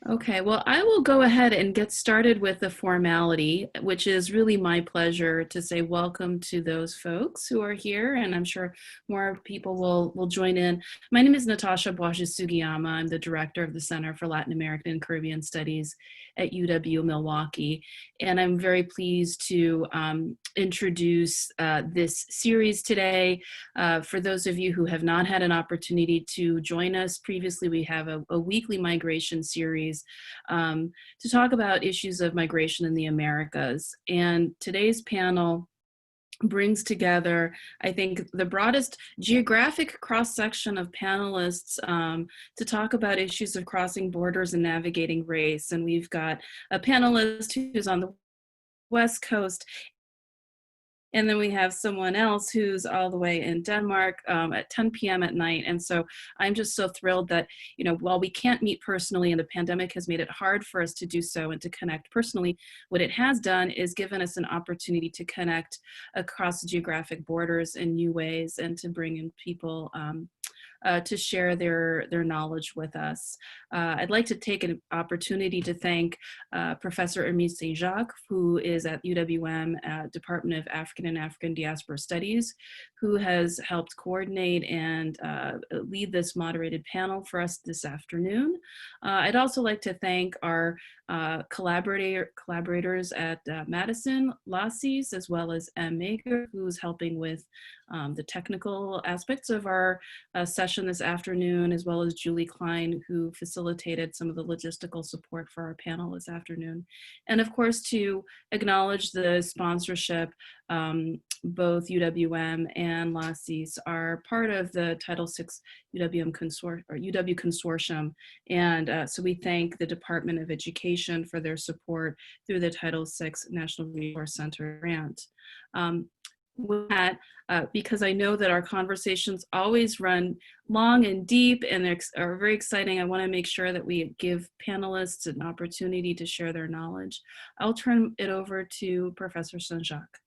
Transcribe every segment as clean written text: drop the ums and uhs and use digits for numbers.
Okay, well, I will go ahead and get started with the formality, which is really my pleasure to say welcome to those folks who are here, and I'm sure more people will join in. My name is Natasha Boshisugiyama. I'm the director of the Center for Latin American and Caribbean Studies at UW-Milwaukee, and I'm very pleased to introduce this series today. For those of you who have not had an opportunity to join us previously, we have a weekly migration series to talk about issues of migration in the Americas. And today's panel brings together, I think, the broadest geographic cross-section of panelists to talk about issues of crossing borders and navigating race. And we've got a panelist who's on the West Coast, and then we have someone else who's all the way in Denmark at 10 p.m. at night. And so I'm just so thrilled that, you know, while we can't meet personally and the pandemic has made it hard for us to do so and to connect personally, what it has done is given us an opportunity to connect across geographic borders in new ways and to bring in people to share their knowledge with us. I'd like to take an opportunity to thank Professor Ermitte Jacques, who is at UW-M Department of African and African Diaspora Studies, who has helped coordinate and lead this moderated panel for us this afternoon. I'd also like to thank our collaborators at Madison, Lacies, as well as Ermitte, who's helping with the technical aspects of our session this afternoon, as well as Julie Klein, who facilitated some of the logistical support for our panel this afternoon. And of course, to acknowledge the sponsorship, both UWM and Lacies are part of the Title VI UW Consortium. And so we thank the Department of Education for their support through the Title VI National Resource Center grant. With that, because I know that our conversations always run long and deep and are very exciting, I want to make sure that we give panelists an opportunity to share their knowledge. I'll turn it over to Professor Saint-Jacques.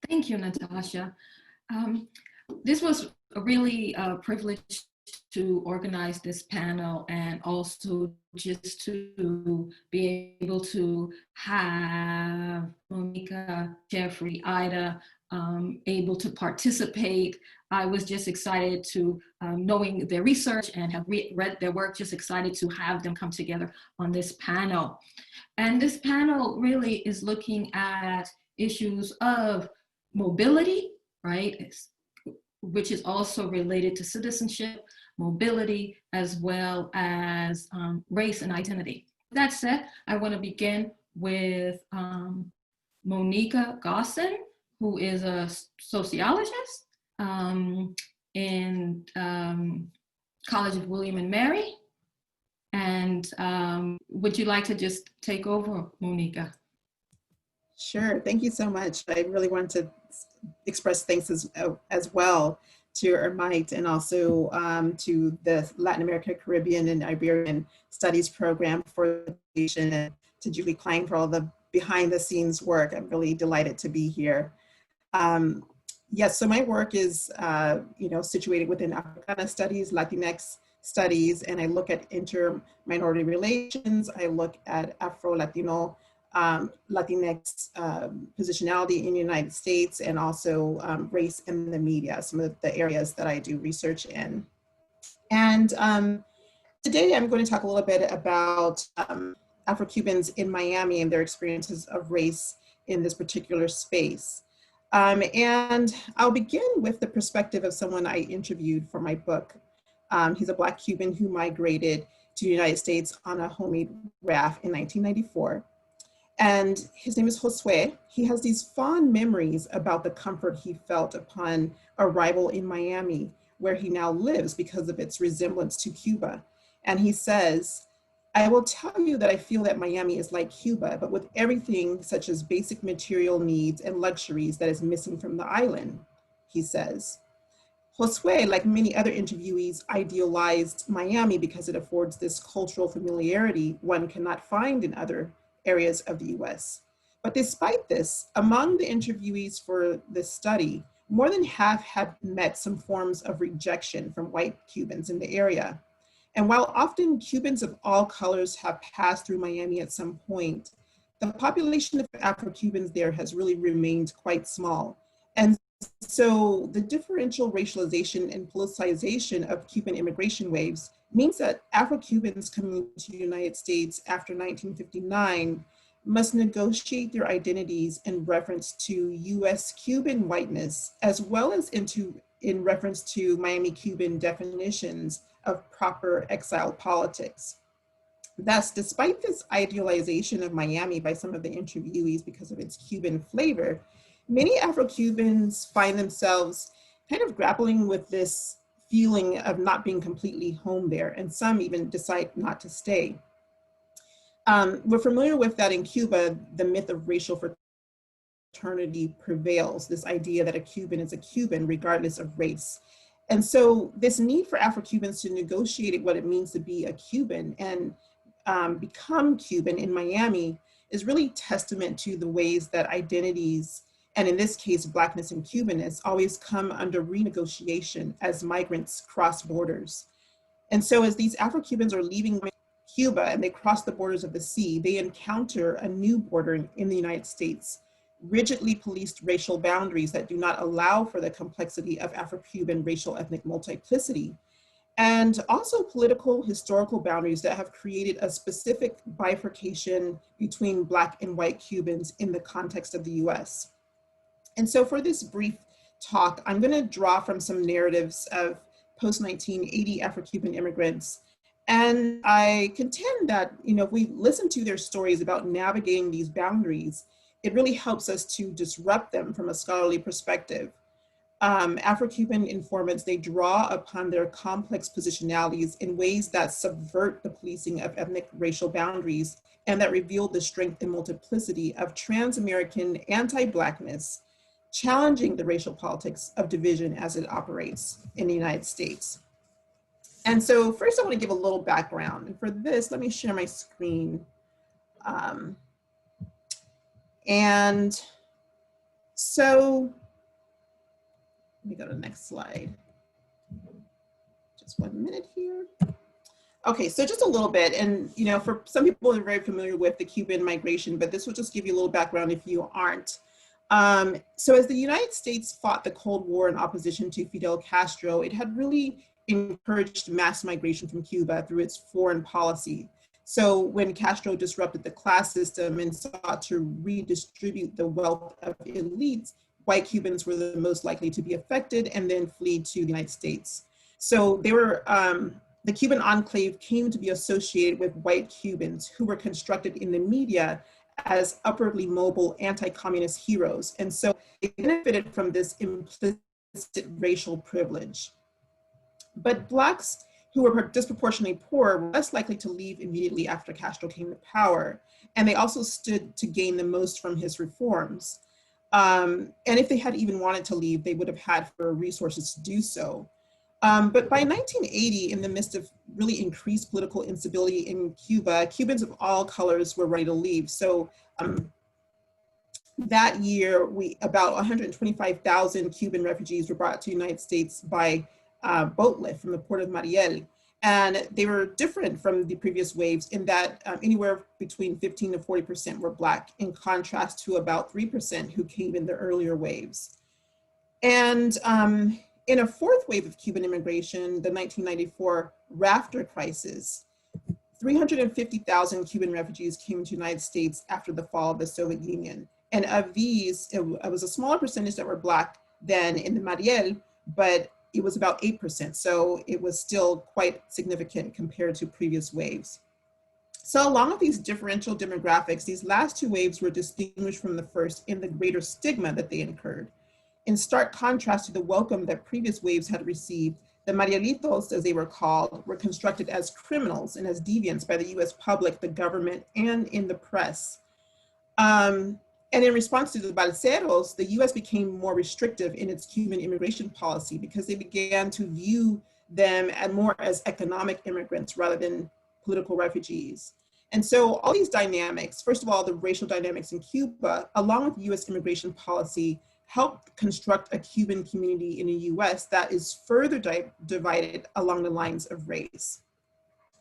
Thank you, Natasha. This was a really privilege to organize this panel, and also just to be able to have Monika, Jeffrey, Ida able to participate. I was just excited to, knowing their research and have read their work, just excited to have them come together on this panel. And this panel really is looking at issues of mobility, right? Which is also related to citizenship, mobility, as well as race and identity. That said, I want to begin with Monika Gosin, who is a sociologist in College of William and Mary. And would you like to just take over, Monika? Sure, thank you so much. I really want to express thanks as well to Ermitte and also to the Latin American, Caribbean, and Iberian Studies program for the invitation, and to Julie Klein for all the behind the scenes work. I'm really delighted to be here. Yes, so my work is situated within Africana studies, Latinx studies, and I look at inter-minority relations. I look at Afro-Latino Latinx positionality in the United States, and also race in the media, some of the areas that I do research in. And today I'm going to talk a little bit about Afro-Cubans in Miami and their experiences of race in this particular space. And I'll begin with the perspective of someone I interviewed for my book. He's a Black Cuban who migrated to the United States on a homemade raft in 1994. And his name is Josue. He has these fond memories about the comfort he felt upon arrival in Miami, where he now lives because of its resemblance to Cuba. And he says, "I will tell you that I feel that Miami is like Cuba, but with everything such as basic material needs and luxuries that is missing from the island," he says. Josue, like many other interviewees, idealized Miami because it affords this cultural familiarity one cannot find in other areas of the US. But despite this, among the interviewees for this study more than half had met some forms of rejection from white Cubans in the area. And while often Cubans of all colors have passed through Miami at some point, the population of Afro-Cubans there has really remained quite small. And so the differential racialization and politicization of Cuban immigration waves means that Afro-Cubans coming to the United States after 1959 must negotiate their identities in reference to US Cuban whiteness, as well as in reference to Miami Cuban definitions of proper exile politics. Thus, despite this idealization of Miami by some of the interviewees because of its Cuban flavor, many Afro-Cubans find themselves kind of grappling with this feeling of not being completely home there, and some even decide not to stay. We're familiar with that in Cuba, the myth of racial fraternity prevails, this idea that a Cuban is a Cuban regardless of race. And so this need for Afro-Cubans to negotiate what it means to be a Cuban and become Cuban in Miami is really testament to the ways that identities, and in this case, Blackness and Cubanness, always come under renegotiation as migrants cross borders. And so as these Afro-Cubans are leaving Cuba and they cross the borders of the sea, they encounter a new border in the United States, rigidly policed racial boundaries that do not allow for the complexity of Afro-Cuban racial ethnic multiplicity, and also political historical boundaries that have created a specific bifurcation between Black and white Cubans in the context of the US. And so for this brief talk, I'm going to draw from some narratives of post-1980 Afro-Cuban immigrants. And I contend that, if we listen to their stories about navigating these boundaries, it really helps us to disrupt them from a scholarly perspective. Afro-Cuban informants, they draw upon their complex positionalities in ways that subvert the policing of ethnic racial boundaries and that reveal the strength and multiplicity of trans-American anti-Blackness, challenging the racial politics of division as it operates in the United States. And so first I want to give a little background. And for this, let me share my screen. And so, let me go to the next slide. Just 1 minute here. Okay, so just a little bit, and for some people are very familiar with the Cuban migration, but this will just give you a little background if you aren't. So as the United States fought the Cold War in opposition to Fidel Castro, it had really encouraged mass migration from Cuba through its foreign policy. So when Castro disrupted the class system and sought to redistribute the wealth of elites, white Cubans were the most likely to be affected and then flee to the United States. So they were, the Cuban enclave came to be associated with white Cubans who were constructed in the media as upwardly mobile anti-communist heroes. And so they benefited from this implicit racial privilege. But Blacks who were disproportionately poor were less likely to leave immediately after Castro came to power. And they also stood to gain the most from his reforms. And if they had even wanted to leave, they would have had for resources to do so. But by 1980, in the midst of really increased political instability in Cuba, Cubans of all colors were ready to leave. So that year, about 125,000 Cuban refugees were brought to the United States by boat lift from the port of Mariel. And they were different from the previous waves in that anywhere between 15 to 40% were Black, in contrast to about 3% who came in the earlier waves. And in a fourth wave of Cuban immigration, the 1994 Rafter crisis, 350,000 Cuban refugees came to the United States after the fall of the Soviet Union. And of these, it was a smaller percentage that were Black than in the Mariel, but it was about 8%. So it was still quite significant compared to previous waves. So along with these differential demographics, these last two waves were distinguished from the first in the greater stigma that they incurred. In stark contrast to the welcome that previous waves had received, the Marielitos, as they were called, were constructed as criminals and as deviants by the US public, the government, and in the press. And in response to the balseros, the US became more restrictive in its Cuban immigration policy because they began to view them more as economic immigrants rather than political refugees. And so all these dynamics, first of all, the racial dynamics in Cuba, along with US immigration policy, helped construct a Cuban community in the US that is further divided along the lines of race.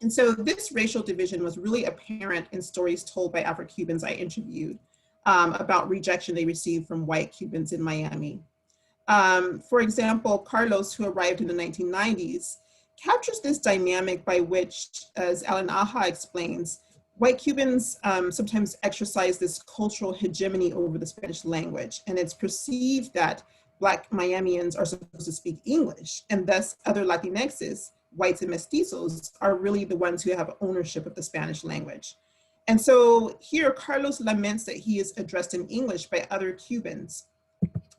And so this racial division was really apparent in stories told by Afro-Cubans I interviewed about rejection they received from white Cubans in Miami. For example, Carlos, who arrived in the 1990s, captures this dynamic by which, as Alan Aja explains, white Cubans sometimes exercise this cultural hegemony over the Spanish language, and it's perceived that Black Miamians are supposed to speak English, and thus other Latinxes, whites and mestizos, are really the ones who have ownership of the Spanish language. And so here, Carlos laments that he is addressed in English by other Cubans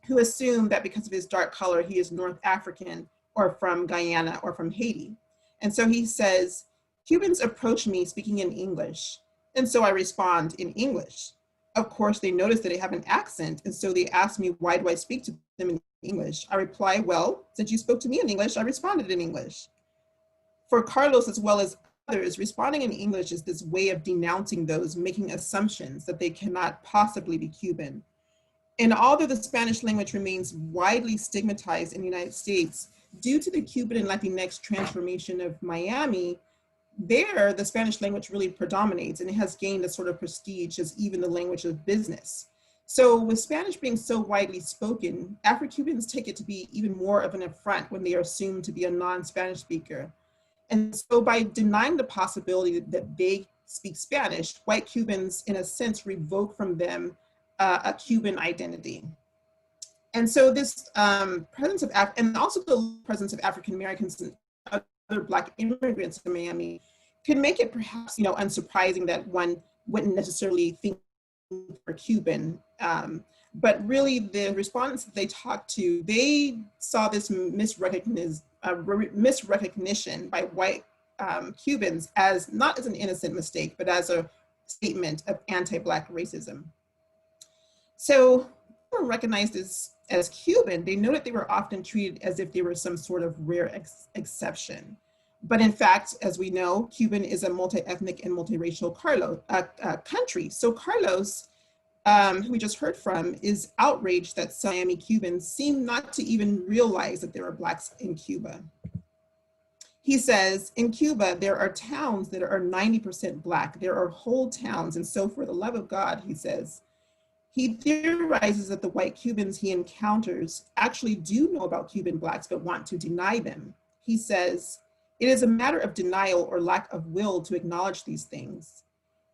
who assume that because of his dark color, he is North African or from Guyana or from Haiti. And so he says, Cubans approach me speaking in English, and so I respond in English. Of course, they notice that I have an accent, and so they ask me, why do I speak to them in English? I reply, well, since you spoke to me in English, I responded in English. For Carlos, as well as others, responding in English is this way of denouncing those making assumptions that they cannot possibly be Cuban. And although the Spanish language remains widely stigmatized in the United States, due to the Cuban and Latinx transformation of Miami, there the Spanish language really predominates, and it has gained a sort of prestige as even the language of business. So with Spanish being so widely spoken, Afro-Cubans take it to be even more of an affront when they are assumed to be a non-Spanish speaker. And so by denying the possibility that they speak Spanish, white Cubans, in a sense, revoke from them a Cuban identity. And so this presence of, and also the presence of African Americans and other Black immigrants in Miami can make it perhaps, unsurprising that one wouldn't necessarily think they're Cuban. But really the respondents that they talked to, they saw this misrecognition by white Cubans as not as an innocent mistake, but as a statement of anti-Black racism. So when they were recognized as Cuban, they noted they were often treated as if they were some sort of rare exception. But in fact, as we know, Cuban is a multi-ethnic and multiracial country. So Carlos, who we just heard from, is outraged that some Miami Cubans seem not to even realize that there are Blacks in Cuba. He says, in Cuba, there are towns that are 90% Black. There are whole towns. And so for the love of God, he says, he theorizes that the white Cubans he encounters actually do know about Cuban Blacks, but want to deny them. He says, it is a matter of denial or lack of will to acknowledge these things.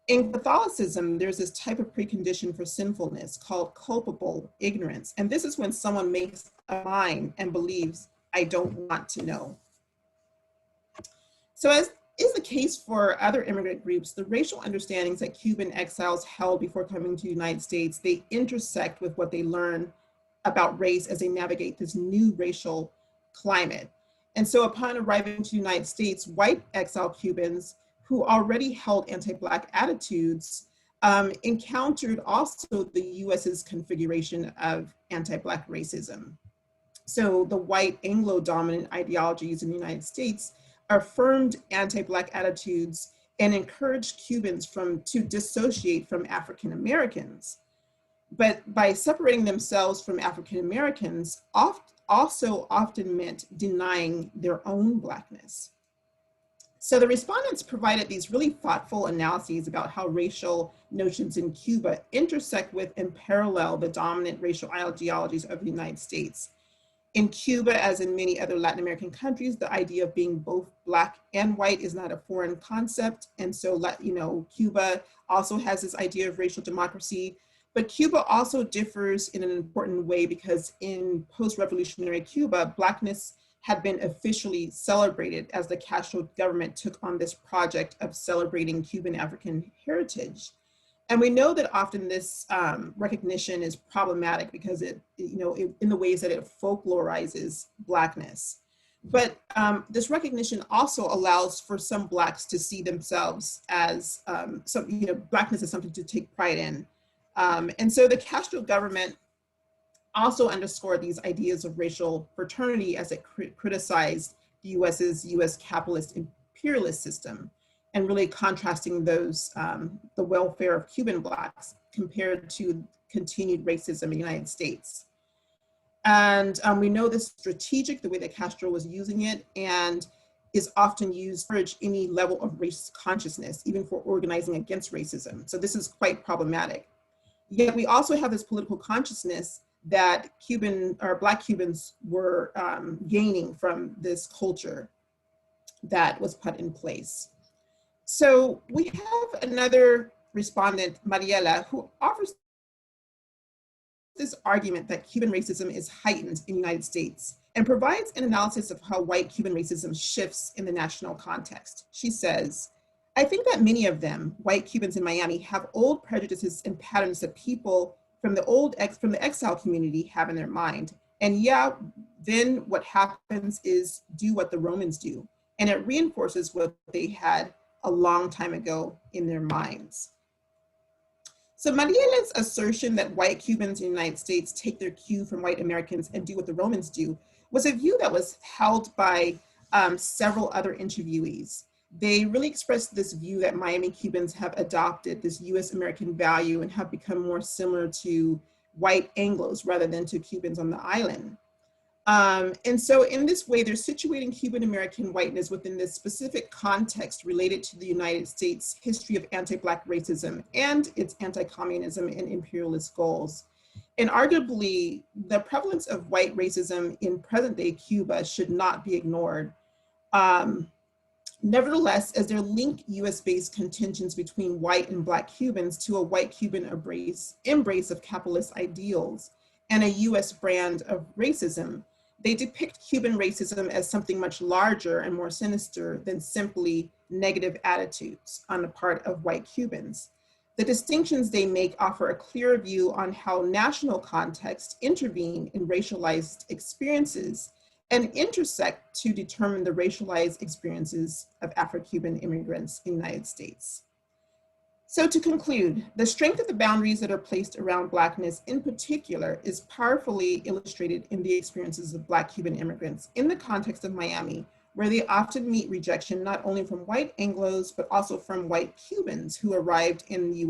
In Catholicism, there's this type of precondition for sinfulness called culpable ignorance. And this is when someone makes a mind and believes, I don't want to know. So as is the case for other immigrant groups, the racial understandings that Cuban exiles held before coming to the United States, they intersect with what they learn about race as they navigate this new racial climate. And so upon arriving to the United States, white exile Cubans who already held anti-Black attitudes encountered also the US's configuration of anti-Black racism. So the white Anglo-dominant ideologies in the United States affirmed anti-Black attitudes and encouraged Cubans to dissociate from African Americans. But by separating themselves from African Americans also often meant denying their own Blackness. So the respondents provided these really thoughtful analyses about how racial notions in Cuba intersect with and parallel the dominant racial ideologies of the United States. In Cuba, as in many other Latin American countries, the idea of being both Black and white is not a foreign concept. And so, Cuba also has this idea of racial democracy, but Cuba also differs in an important way because in post-revolutionary Cuba, Blackness had been officially celebrated as the Castro government took on this project of celebrating Cuban African heritage. And we know that often this recognition is problematic because it in the ways that it folklorizes Blackness. But this recognition also allows for some Blacks to see themselves as Blackness is something to take pride in. And so the Castro government also underscored these ideas of racial fraternity as it criticized the US capitalist imperialist system, and really contrasting those, the welfare of Cuban Blacks compared to continued racism in the United States. And we know this strategic, the way that Castro was using it, and is often used to encourage any level of race consciousness, even for organizing against racism. So this is quite problematic. Yet we also have this political consciousness that Black Cubans were gaining from this culture that was put in place. So we have another respondent, Mariela, who offers this argument that Cuban racism is heightened in the United States and provides an analysis of how white Cuban racism shifts in the national context. She says, I think that many of them, white Cubans in Miami, have old prejudices and patterns that people from the exile community have in their mind. And yeah, then what happens is do what the Romans do. And it reinforces what they had a long time ago in their minds. So Mariela's assertion that white Cubans in the United States take their cue from white Americans and do what the Romans do was a view that was held by several other interviewees. They really expressed this view that Miami Cubans have adopted this US American value and have become more similar to white Anglos rather than to Cubans on the island. And so in this way, they're situating Cuban American whiteness within this specific context related to the United States history of anti-Black racism and its anti-communism and imperialist goals. And arguably, the prevalence of white racism in present-day Cuba should not be ignored. Nevertheless, as there link US-based contentions between white and Black Cubans to a white Cuban embrace of capitalist ideals and a US brand of racism, they depict Cuban racism as something much larger and more sinister than simply negative attitudes on the part of white Cubans. The distinctions they make offer a clear view on how national contexts intervene in racialized experiences and intersect to determine the racialized experiences of Afro-Cuban immigrants in the United States. So to conclude, the strength of the boundaries that are placed around Blackness in particular is powerfully illustrated in the experiences of Black Cuban immigrants in the context of Miami, where they often meet rejection not only from white Anglos, but also from white Cubans who arrived in the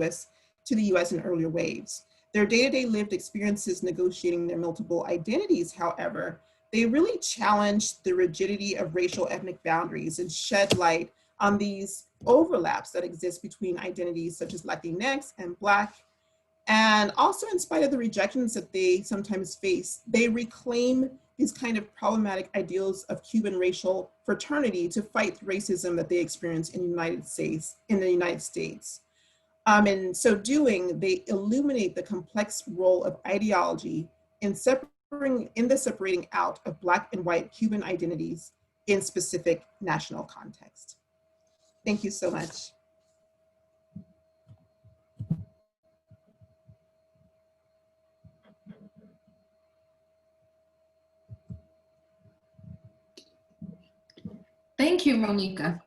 to the US in earlier waves. Their day-to-day lived experiences negotiating their multiple identities, however, they really challenge the rigidity of racial ethnic boundaries and shed light on these overlaps that exist between identities such as Latinx and Black. And also in spite of the rejections that they sometimes face, they reclaim these kind of problematic ideals of Cuban racial fraternity to fight the racism that they experience in the United States. In so doing, they illuminate the complex role of ideology in the separating out of Black and white Cuban identities in specific national context. Thank you so much. Thank you, Monika.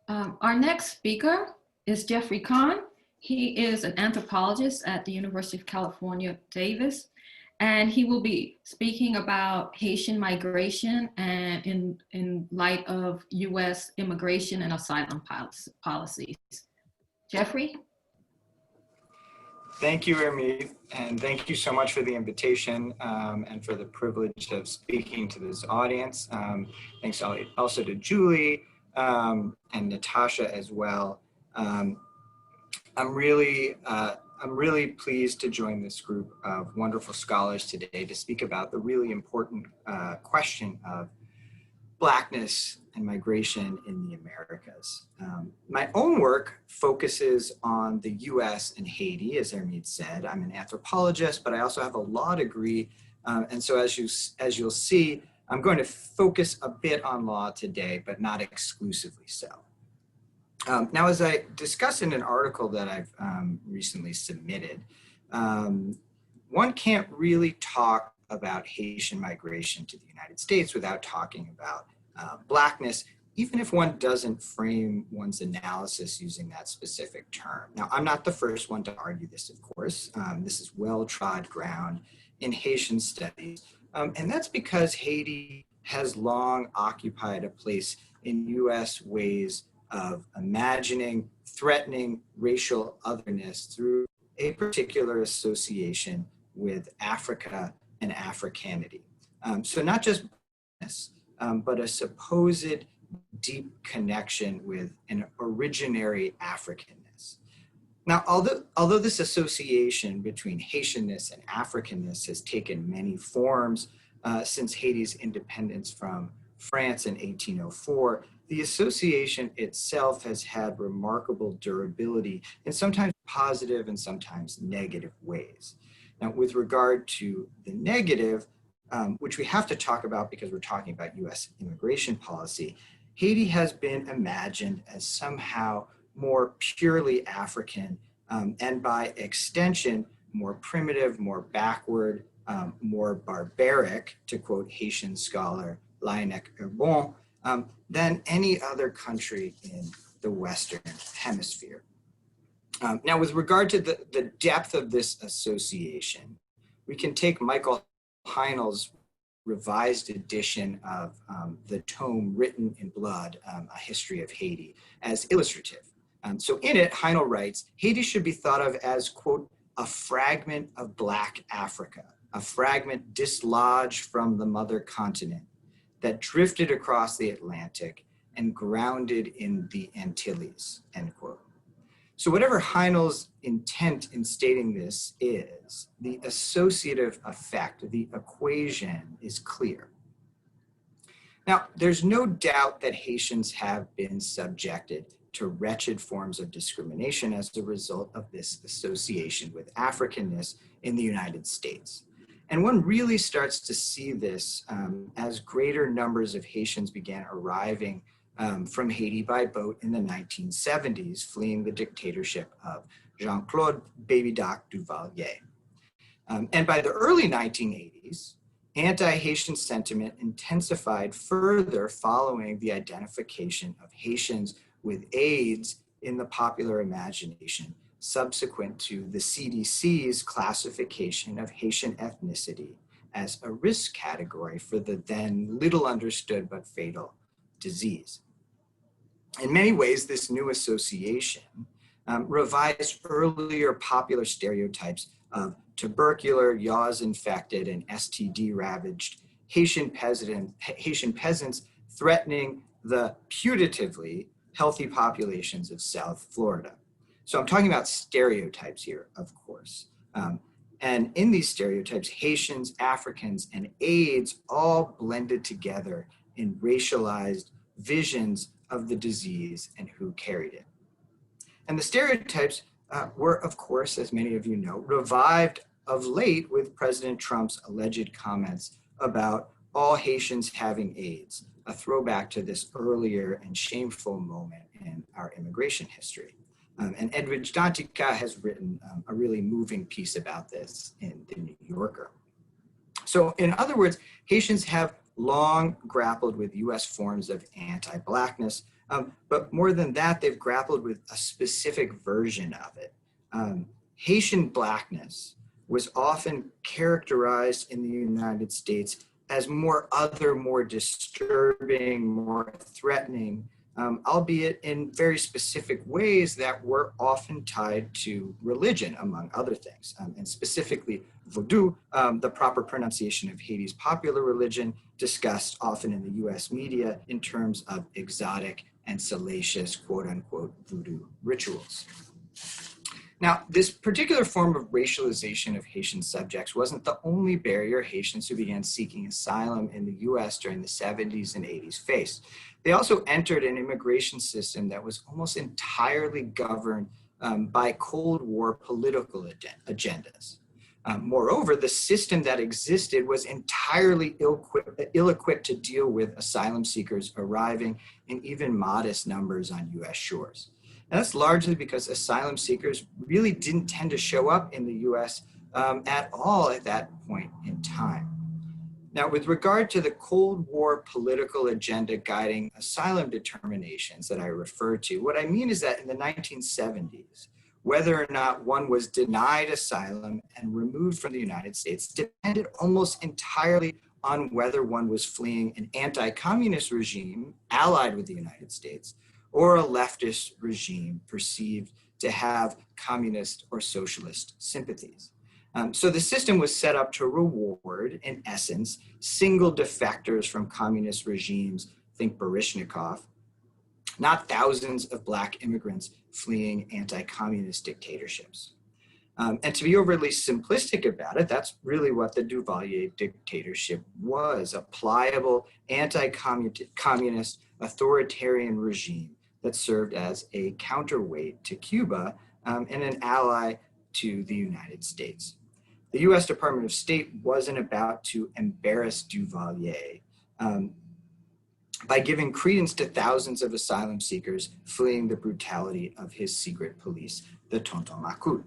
Our next speaker is Jeffrey Kahn. He is an anthropologist at the University of California, Davis, and he will be speaking about Haitian migration and in light of US immigration and asylum policies. Jeffrey? Thank you, Ermitte, and thank you so much for the invitation and for the privilege of speaking to this audience. Thanks also to Julie and Natasha as well. I'm really pleased to join this group of wonderful scholars today to speak about the really important question of Blackness and migration in the Americas. My own work focuses on the US and Haiti, as Ermitte said. I'm an anthropologist, but I also have a law degree. And so as you'll see, I'm going to focus a bit on law today, but not exclusively so. Now, as I discussed in an article that I've recently submitted, one can't really talk about Haitian migration to the United States without talking about Blackness, even if one doesn't frame one's analysis using that specific term. Now, I'm not the first one to argue this, of course. This is well-trod ground in Haitian studies, and that's because Haiti has long occupied a place in US ways of imagining, threatening racial otherness through a particular association with Africa and Africanity. So not just blackness, but a supposed deep connection with an originary Africanness. Now, although this association between Haitianness and Africanness has taken many forms since Haiti's independence from France in 1804, the association itself has had remarkable durability in sometimes positive and sometimes negative ways. Now, with regard to the negative, which we have to talk about because we're talking about US immigration policy, Haiti has been imagined as somehow more purely African, and by extension, more primitive, more backward, more barbaric, to quote Haitian scholar Laennec Herbon, than any other country in the Western Hemisphere. Now, with regard to the depth of this association, we can take Michael Heinel's revised edition of the tome Written in Blood, A History of Haiti, as illustrative. So in it, Heinel writes, Haiti should be thought of as, quote, a fragment of Black Africa, a fragment dislodged from the mother continent that drifted across the Atlantic and grounded in the Antilles, end quote. So whatever Heinel's intent in stating this is, the associative effect, the equation is clear. Now, there's no doubt that Haitians have been subjected to wretched forms of discrimination as a result of this association with Africanness in the United States. And one really starts to see this as greater numbers of Haitians began arriving from Haiti by boat in the 1970s, fleeing the dictatorship of Jean-Claude Baby Doc Duvalier. And by the early 1980s, anti-Haitian sentiment intensified further following the identification of Haitians with AIDS in the popular imagination, subsequent to the CDC's classification of Haitian ethnicity as a risk category for the then little understood but fatal disease. In many ways, this new association revised earlier popular stereotypes of tubercular, yaws-infected, and STD-ravaged Haitian peasants threatening the putatively healthy populations of South Florida. So I'm talking about stereotypes here, of course. And in these stereotypes, Haitians, Africans, and AIDS all blended together in racialized visions of the disease and who carried it. And the stereotypes were, of course, as many of you know, revived of late with President Trump's alleged comments about all Haitians having AIDS, a throwback to this earlier and shameful moment in our immigration history. And Edwidge Dantica has written a really moving piece about this in The New Yorker. So in other words, Haitians have long grappled with US forms of anti-Blackness, but more than that, they've grappled with a specific version of it. Haitian Blackness was often characterized in the United States as more other, more disturbing, more threatening, albeit in very specific ways that were often tied to religion, among other things, and specifically Vodou, the proper pronunciation of Haiti's popular religion, discussed often in the US media in terms of exotic and salacious, quote unquote, voodoo rituals. Now, this particular form of racialization of Haitian subjects wasn't the only barrier Haitians who began seeking asylum in the US during the 70s and 80s faced. They also entered an immigration system that was almost entirely governed by Cold War political agendas. Moreover, the system that existed was entirely ill-equipped to deal with asylum seekers arriving in even modest numbers on US shores. And that's largely because asylum seekers really didn't tend to show up in the US at all at that point in time. Now, with regard to the Cold War political agenda guiding asylum determinations that I referred to, what I mean is that in the 1970s, whether or not one was denied asylum and removed from the United States depended almost entirely on whether one was fleeing an anti-communist regime allied with the United States or a leftist regime perceived to have communist or socialist sympathies. So the system was set up to reward, in essence, single defectors from communist regimes, think Baryshnikov, not thousands of Black immigrants fleeing anti-communist dictatorships. And to be overly simplistic about it, that's really what the Duvalier dictatorship was, a pliable anti-communist authoritarian regime that served as a counterweight to Cuba and an ally to the United States. The US Department of State wasn't about to embarrass Duvalier by giving credence to thousands of asylum seekers fleeing the brutality of his secret police, the Tonton Macoute.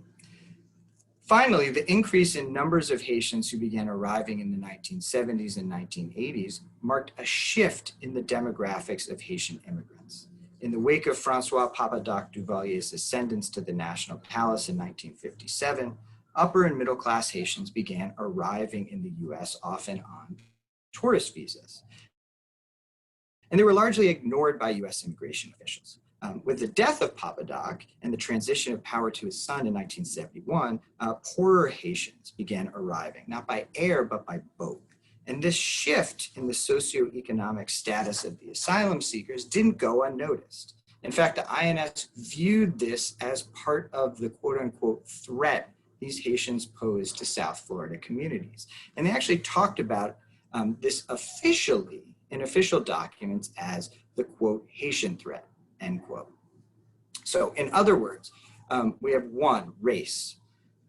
Finally, the increase in numbers of Haitians who began arriving in the 1970s and 1980s marked a shift in the demographics of Haitian immigrants. In the wake of Francois Papa-Doc Duvalier's ascendance to the National Palace in 1957, upper and middle class Haitians began arriving in the US, often on tourist visas. And they were largely ignored by US immigration officials. With the death of Papa-Doc and the transition of power to his son in 1971, poorer Haitians began arriving, not by air, but by boat. And this shift in the socioeconomic status of the asylum seekers didn't go unnoticed. In fact, the INS viewed this as part of the quote unquote threat these Haitians posed to South Florida communities. And they actually talked about this officially in official documents as the quote Haitian threat, end quote. So in other words, we have 1, race,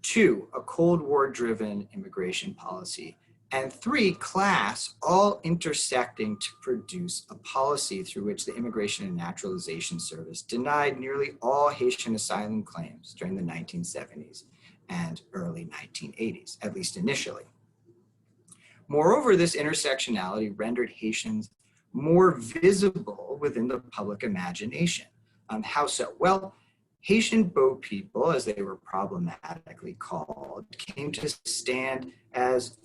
2, a Cold War driven immigration policy, and 3, class, all intersecting to produce a policy through which the Immigration and Naturalization Service denied nearly all Haitian asylum claims during the 1970s and early 1980s, at least initially. Moreover, this intersectionality rendered Haitians more visible within the public imagination. How so? Well, Haitian boat people, as they were problematically called, came to stand as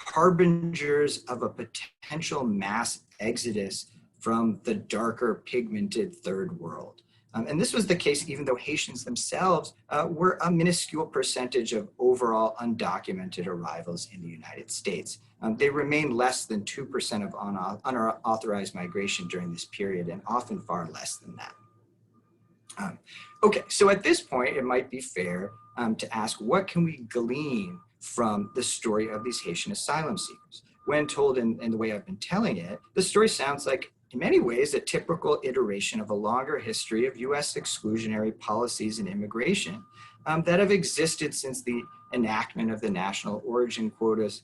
harbingers of a potential mass exodus from the darker pigmented third world. And this was the case even though Haitians themselves were a minuscule percentage of overall undocumented arrivals in the United States. They remained less than 2% of unauthorized migration during this period, and often far less than that. Okay, so at this point, it might be fair to ask, what can we glean from the story of these Haitian asylum seekers? When told in the way I've been telling it, the story sounds like, in many ways, a typical iteration of a longer history of US exclusionary policies and immigration that have existed since the enactment of the national origin quotas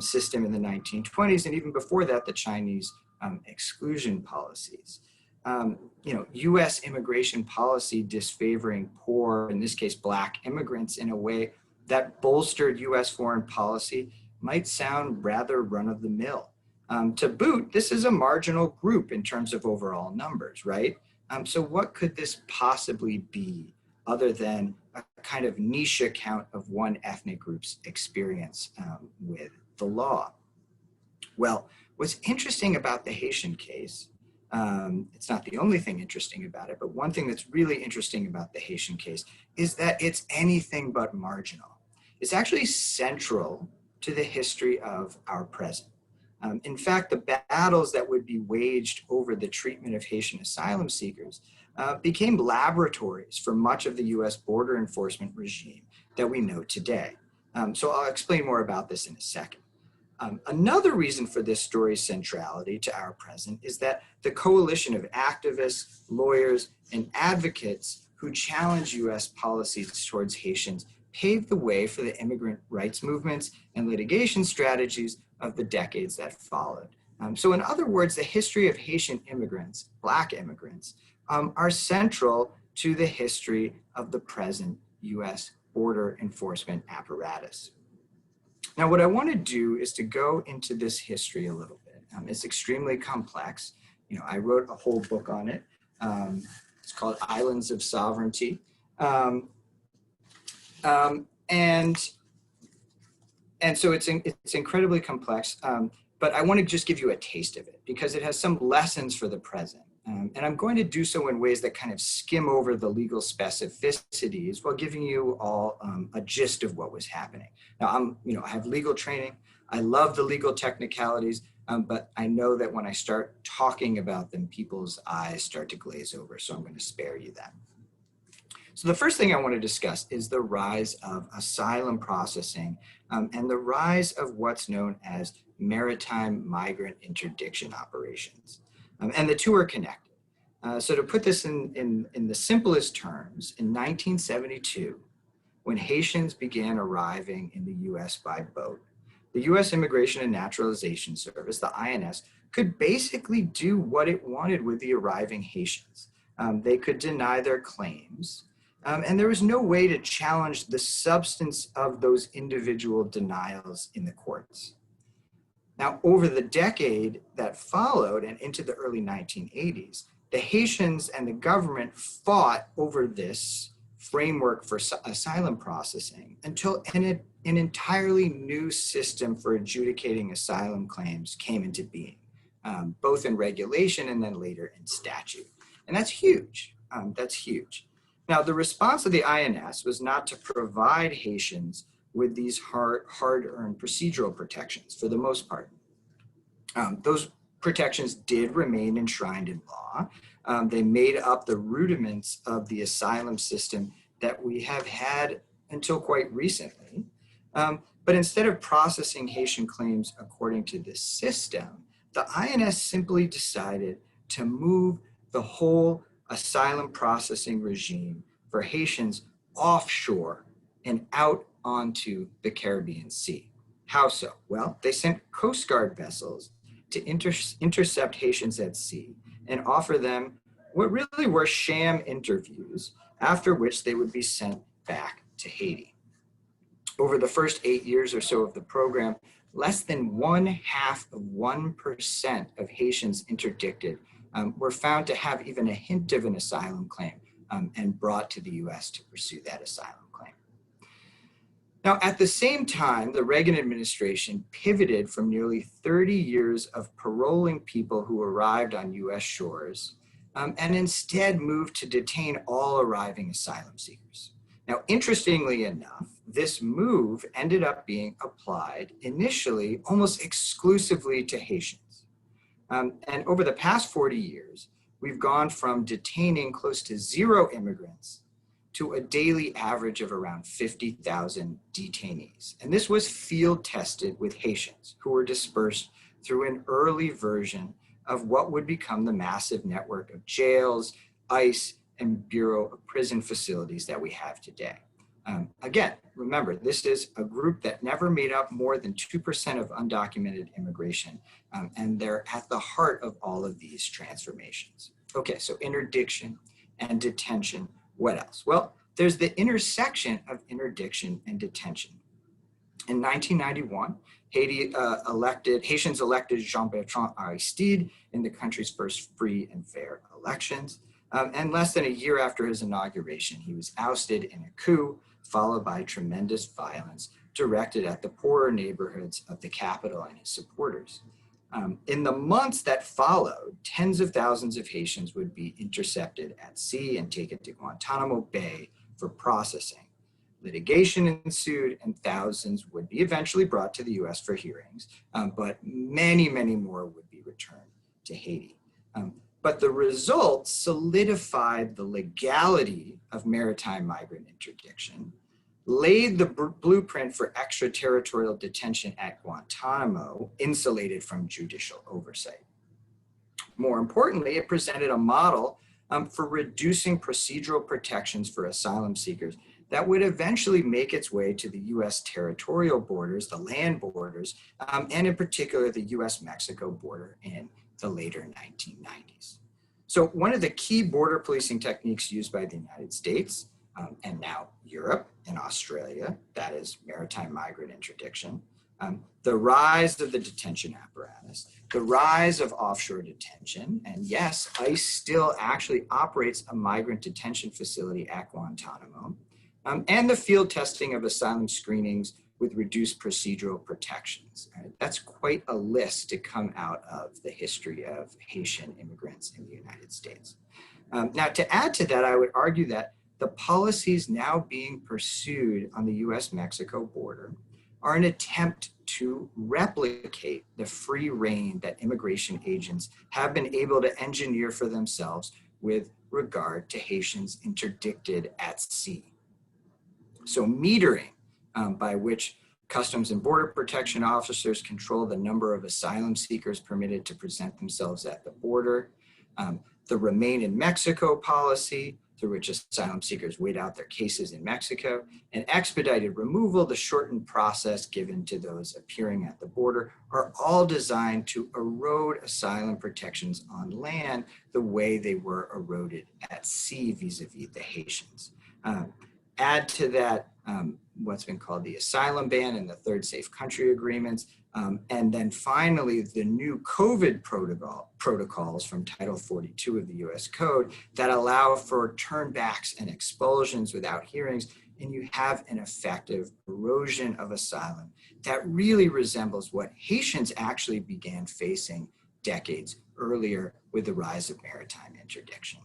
system in the 1920s, and even before that, the Chinese exclusion policies. US immigration policy disfavoring poor, in this case, Black immigrants, in a way that bolstered US foreign policy might sound rather run-of-the-mill. To boot, this is a marginal group in terms of overall numbers, right? So what could this possibly be other than a kind of niche account of one ethnic group's experience with the law? Well, what's interesting about the Haitian case, it's not the only thing interesting about it, but one thing that's really interesting about the Haitian case is that it's anything but marginal. It's actually central to the history of our present. In fact, the battles that would be waged over the treatment of Haitian asylum seekers became laboratories for much of the US border enforcement regime that we know today. So I'll explain more about this in a second. Another reason for this story's centrality to our present is that the coalition of activists, lawyers, and advocates who challenge US policies towards Haitians paved the way for the immigrant rights movements and litigation strategies of the decades that followed. So in other words, the history of Haitian immigrants, Black immigrants, are central to the history of the present US border enforcement apparatus. Now, what I want to do is to go into this history a little bit. It's extremely complex. I wrote a whole book on it. It's called Islands of Sovereignty. And so it's incredibly complex, but I want to just give you a taste of it because it has some lessons for the present And I'm going to do so in ways that kind of skim over the legal specificities while giving you all a gist of what was happening. Now, I have legal training. I love the legal technicalities, but I know that when I start talking about them, people's eyes start to glaze over, so I'm going to spare you that. So the first thing I want to discuss is the rise of asylum processing and the rise of what's known as maritime migrant interdiction operations. And the two are connected. So to put this in the simplest terms, in 1972, when Haitians began arriving in the US by boat, the US Immigration and Naturalization Service, the INS, could basically do what it wanted with the arriving Haitians. They could deny their claims, and there was no way to challenge the substance of those individual denials in the courts. Now, over the decade that followed and into the early 1980s, the Haitians and the government fought over this framework for asylum processing until an entirely new system for adjudicating asylum claims came into being, both in regulation and then later in statute. And that's huge. That's huge. Now, the response of the INS was not to provide Haitians with these hard-earned procedural protections for the most part. Those protections did remain enshrined in law. They made up the rudiments of the asylum system that we have had until quite recently. But instead of processing Haitian claims according to this system, the INS simply decided to move the whole asylum processing regime for Haitians offshore and out onto the Caribbean Sea. How so? Well, they sent Coast Guard vessels to intercept Haitians at sea and offer them what really were sham interviews, after which they would be sent back to Haiti. Over the first 8 years or so of the program, less than 0.5% of Haitians interdicted were found to have even a hint of an asylum claim and brought to the US to pursue that asylum claim. Now, at the same time, the Reagan administration pivoted from nearly 30 years of paroling people who arrived on US shores and instead moved to detain all arriving asylum seekers. Now, interestingly enough, this move ended up being applied initially almost exclusively to Haitians. And over the past 40 years, we've gone from detaining close to 0 immigrants to a daily average of around 50,000 detainees. And this was field tested with Haitians who were dispersed through an early version of what would become the massive network of jails, ICE, and Bureau of Prison facilities that we have today. Again, remember, this is a group that never made up more than 2% of undocumented immigration, and they're at the heart of all of these transformations. Okay, so interdiction and detention, what else? Well, there's the intersection of interdiction and detention. In 1991, Haitians elected Jean-Bertrand Aristide in the country's first free and fair elections. And less than a year after his inauguration, he was ousted in a coup, followed by tremendous violence directed at the poorer neighborhoods of the capital and his supporters. In the months that followed, tens of thousands of Haitians would be intercepted at sea and taken to Guantanamo Bay for processing. Litigation ensued, and thousands would be eventually brought to the US for hearings, but many, many more would be returned to Haiti. But the results solidified the legality of maritime migrant interdiction, laid the blueprint for extraterritorial detention at Guantanamo, insulated from judicial oversight. More importantly, it presented a model for reducing procedural protections for asylum seekers that would eventually make its way to the US territorial borders, the land borders, and in particular the US-Mexico border in the later 1990s. So one of the key border policing techniques used by the United States and now Europe and Australia, that is maritime migrant interdiction, the rise of the detention apparatus, the rise of offshore detention, and yes, ICE still actually operates a migrant detention facility at Guantanamo, and the field testing of asylum screenings with reduced procedural protections. Right? That's quite a list to come out of the history of Haitian immigrants in the United States. Now, to add to that, I would argue that the policies now being pursued on the US-Mexico border are an attempt to replicate the free reign that immigration agents have been able to engineer for themselves with regard to Haitians interdicted at sea. So metering, by which Customs and Border Protection officers control the number of asylum seekers permitted to present themselves at the border, the Remain in Mexico policy, through which asylum seekers wait out their cases in Mexico, and expedited removal, the shortened process given to those appearing at the border, are all designed to erode asylum protections on land the way they were eroded at sea vis-a-vis the Haitians. Add to that what's been called the asylum ban and the third safe country agreements, and then finally the new COVID protocols from Title 42 of the US Code that allow for turnbacks and expulsions without hearings, and you have an effective erosion of asylum that really resembles what Haitians actually began facing decades earlier with the rise of maritime interdiction.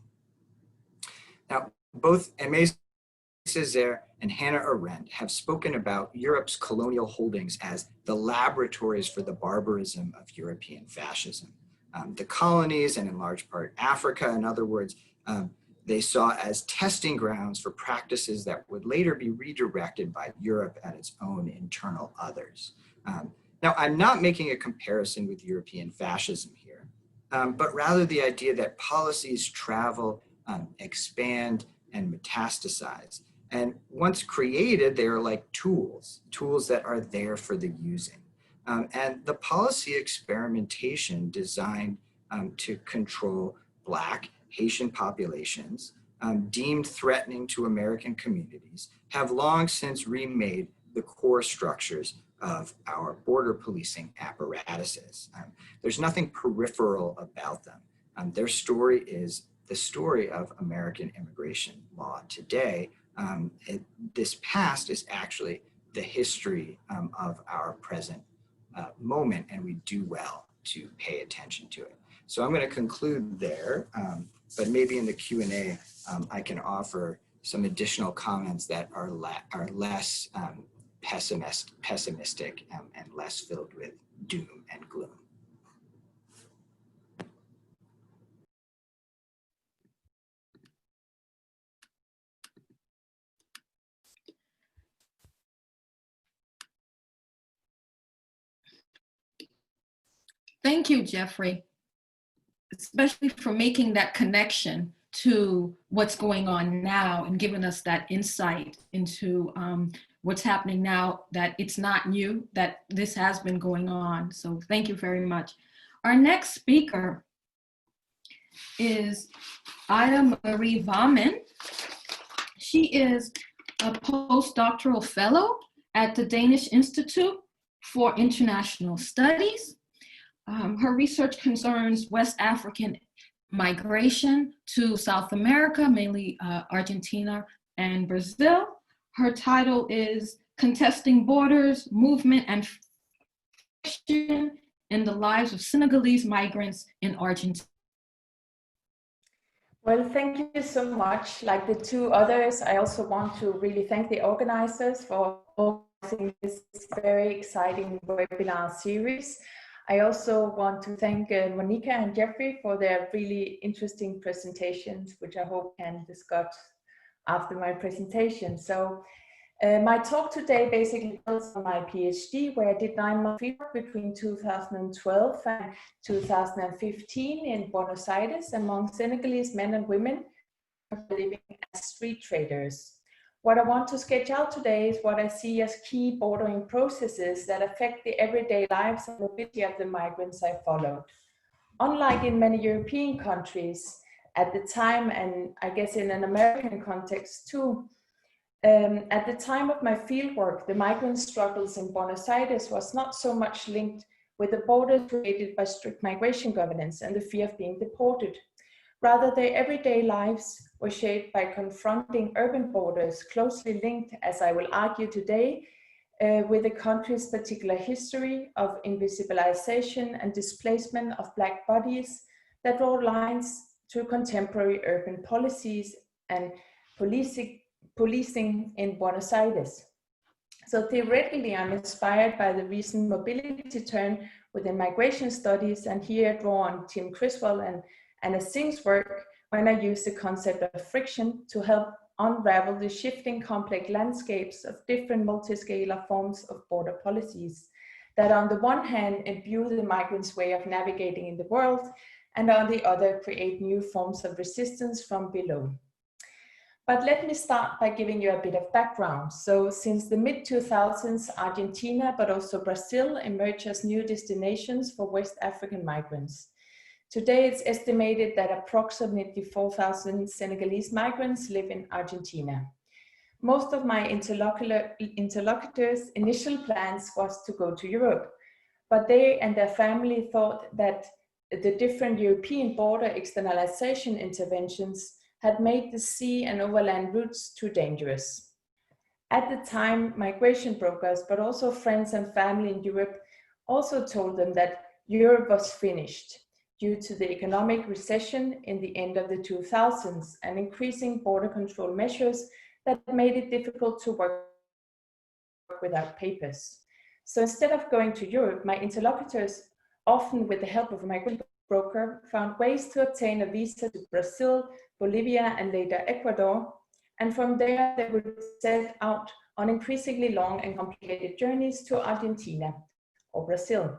Now, both Ermitte and Hannah Arendt have spoken about Europe's colonial holdings as the laboratories for the barbarism of European fascism. The colonies, and in large part Africa, in other words, they saw as testing grounds for practices that would later be redirected by Europe at its own internal others. Now, I'm not making a comparison with European fascism here, but rather the idea that policies travel, expand, and metastasize. And once created, they are like tools that are there for the using. And the policy experimentation designed to control Black Haitian populations deemed threatening to American communities have long since remade the core structures of our border policing apparatuses. There's nothing peripheral about them. Their story is the story of American immigration law today. This past is actually the history of our present moment, and we do well to pay attention to it. So I'm going to conclude there, but maybe in the Q&A, I can offer some additional comments that are less pessimistic and less filled with doom and gloom. Thank you, Jeffrey, especially for making that connection to what's going on now and giving us that insight into what's happening now, that it's not new, that this has been going on. So thank you very much. Our next speaker is Marie Vammen. She is a Post-Doctoral Fellow at the Danish Institute for International Studies. Her research concerns West African migration to South America, mainly Argentina and Brazil. Her title is Contesting Borders, Movement and Fiction in the Lives of Senegalese Migrants in Argentina. Well, thank you so much. Like the two others, I also want to really thank the organizers for organizing this very exciting webinar series. I also want to thank Monika and Jeffrey for their really interesting presentations, which I hope can discuss after my presentation. So my talk today basically builds on my PhD, where I did 9 months fieldwork between 2012 and 2015 in Buenos Aires among Senegalese men and women living as street traders. What I want to sketch out today is what I see as key bordering processes that affect the everyday lives and mobility of the migrants I followed. Unlike in many European countries at the time, and I guess in an American context too, at the time of my fieldwork, the migrant struggles in Buenos Aires was not so much linked with the borders created by strict migration governance and the fear of being deported. Rather, their everyday lives were shaped by confronting urban borders closely linked, as I will argue today, with the country's particular history of invisibilization and displacement of Black bodies that draw lines to contemporary urban policies and policing in Buenos Aires. So theoretically, I'm inspired by the recent mobility turn within migration studies, and here I draw on Tim Criswell and Anna Singh's work when I use the concept of friction to help unravel the shifting complex landscapes of different multiscalar forms of border policies that on the one hand imbue the migrants' way of navigating in the world, and on the other create new forms of resistance from below. But let me start by giving you a bit of background. So since the mid-2000s, Argentina, but also Brazil emerged as new destinations for West African migrants. Today, it's estimated that approximately 4,000 Senegalese migrants live in Argentina. Most of my interlocutors' initial plans was to go to Europe, but they and their family thought that the different European border externalization interventions had made the sea and overland routes too dangerous. At the time, migration brokers, but also friends and family in Europe, also told them that Europe was finished due to the economic recession in the end of the 2000s and increasing border control measures that made it difficult to work without papers. So instead of going to Europe, my interlocutors, often with the help of a migrant broker, found ways to obtain a visa to Brazil, Bolivia, and later Ecuador. And from there, they would set out on increasingly long and complicated journeys to Argentina or Brazil,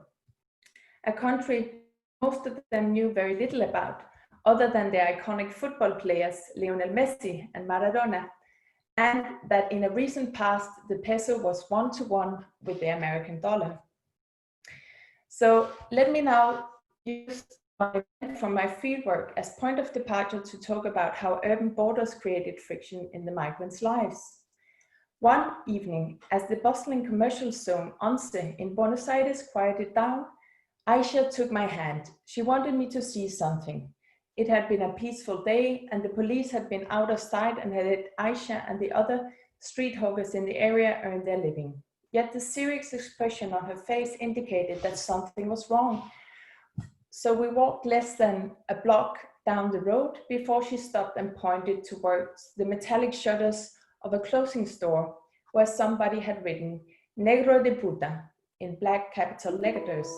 a country most of them knew very little about, other than their iconic football players, Lionel Messi and Maradona, and that in a recent past, the peso was 1-to-1 with the American dollar. So let me now use from my fieldwork as point of departure to talk about how urban borders created friction in the migrants' lives. One evening, as the bustling commercial zone Once in Buenos Aires quieted down, Aisha took my hand. She wanted me to see something. It had been a peaceful day and the police had been out of sight and had let Aisha and the other street hawkers in the area earn their living. Yet the serious expression on her face indicated that something was wrong. So we walked less than a block down the road before she stopped and pointed towards the metallic shutters of a clothing store where somebody had written "Negro de puta" in black capital letters.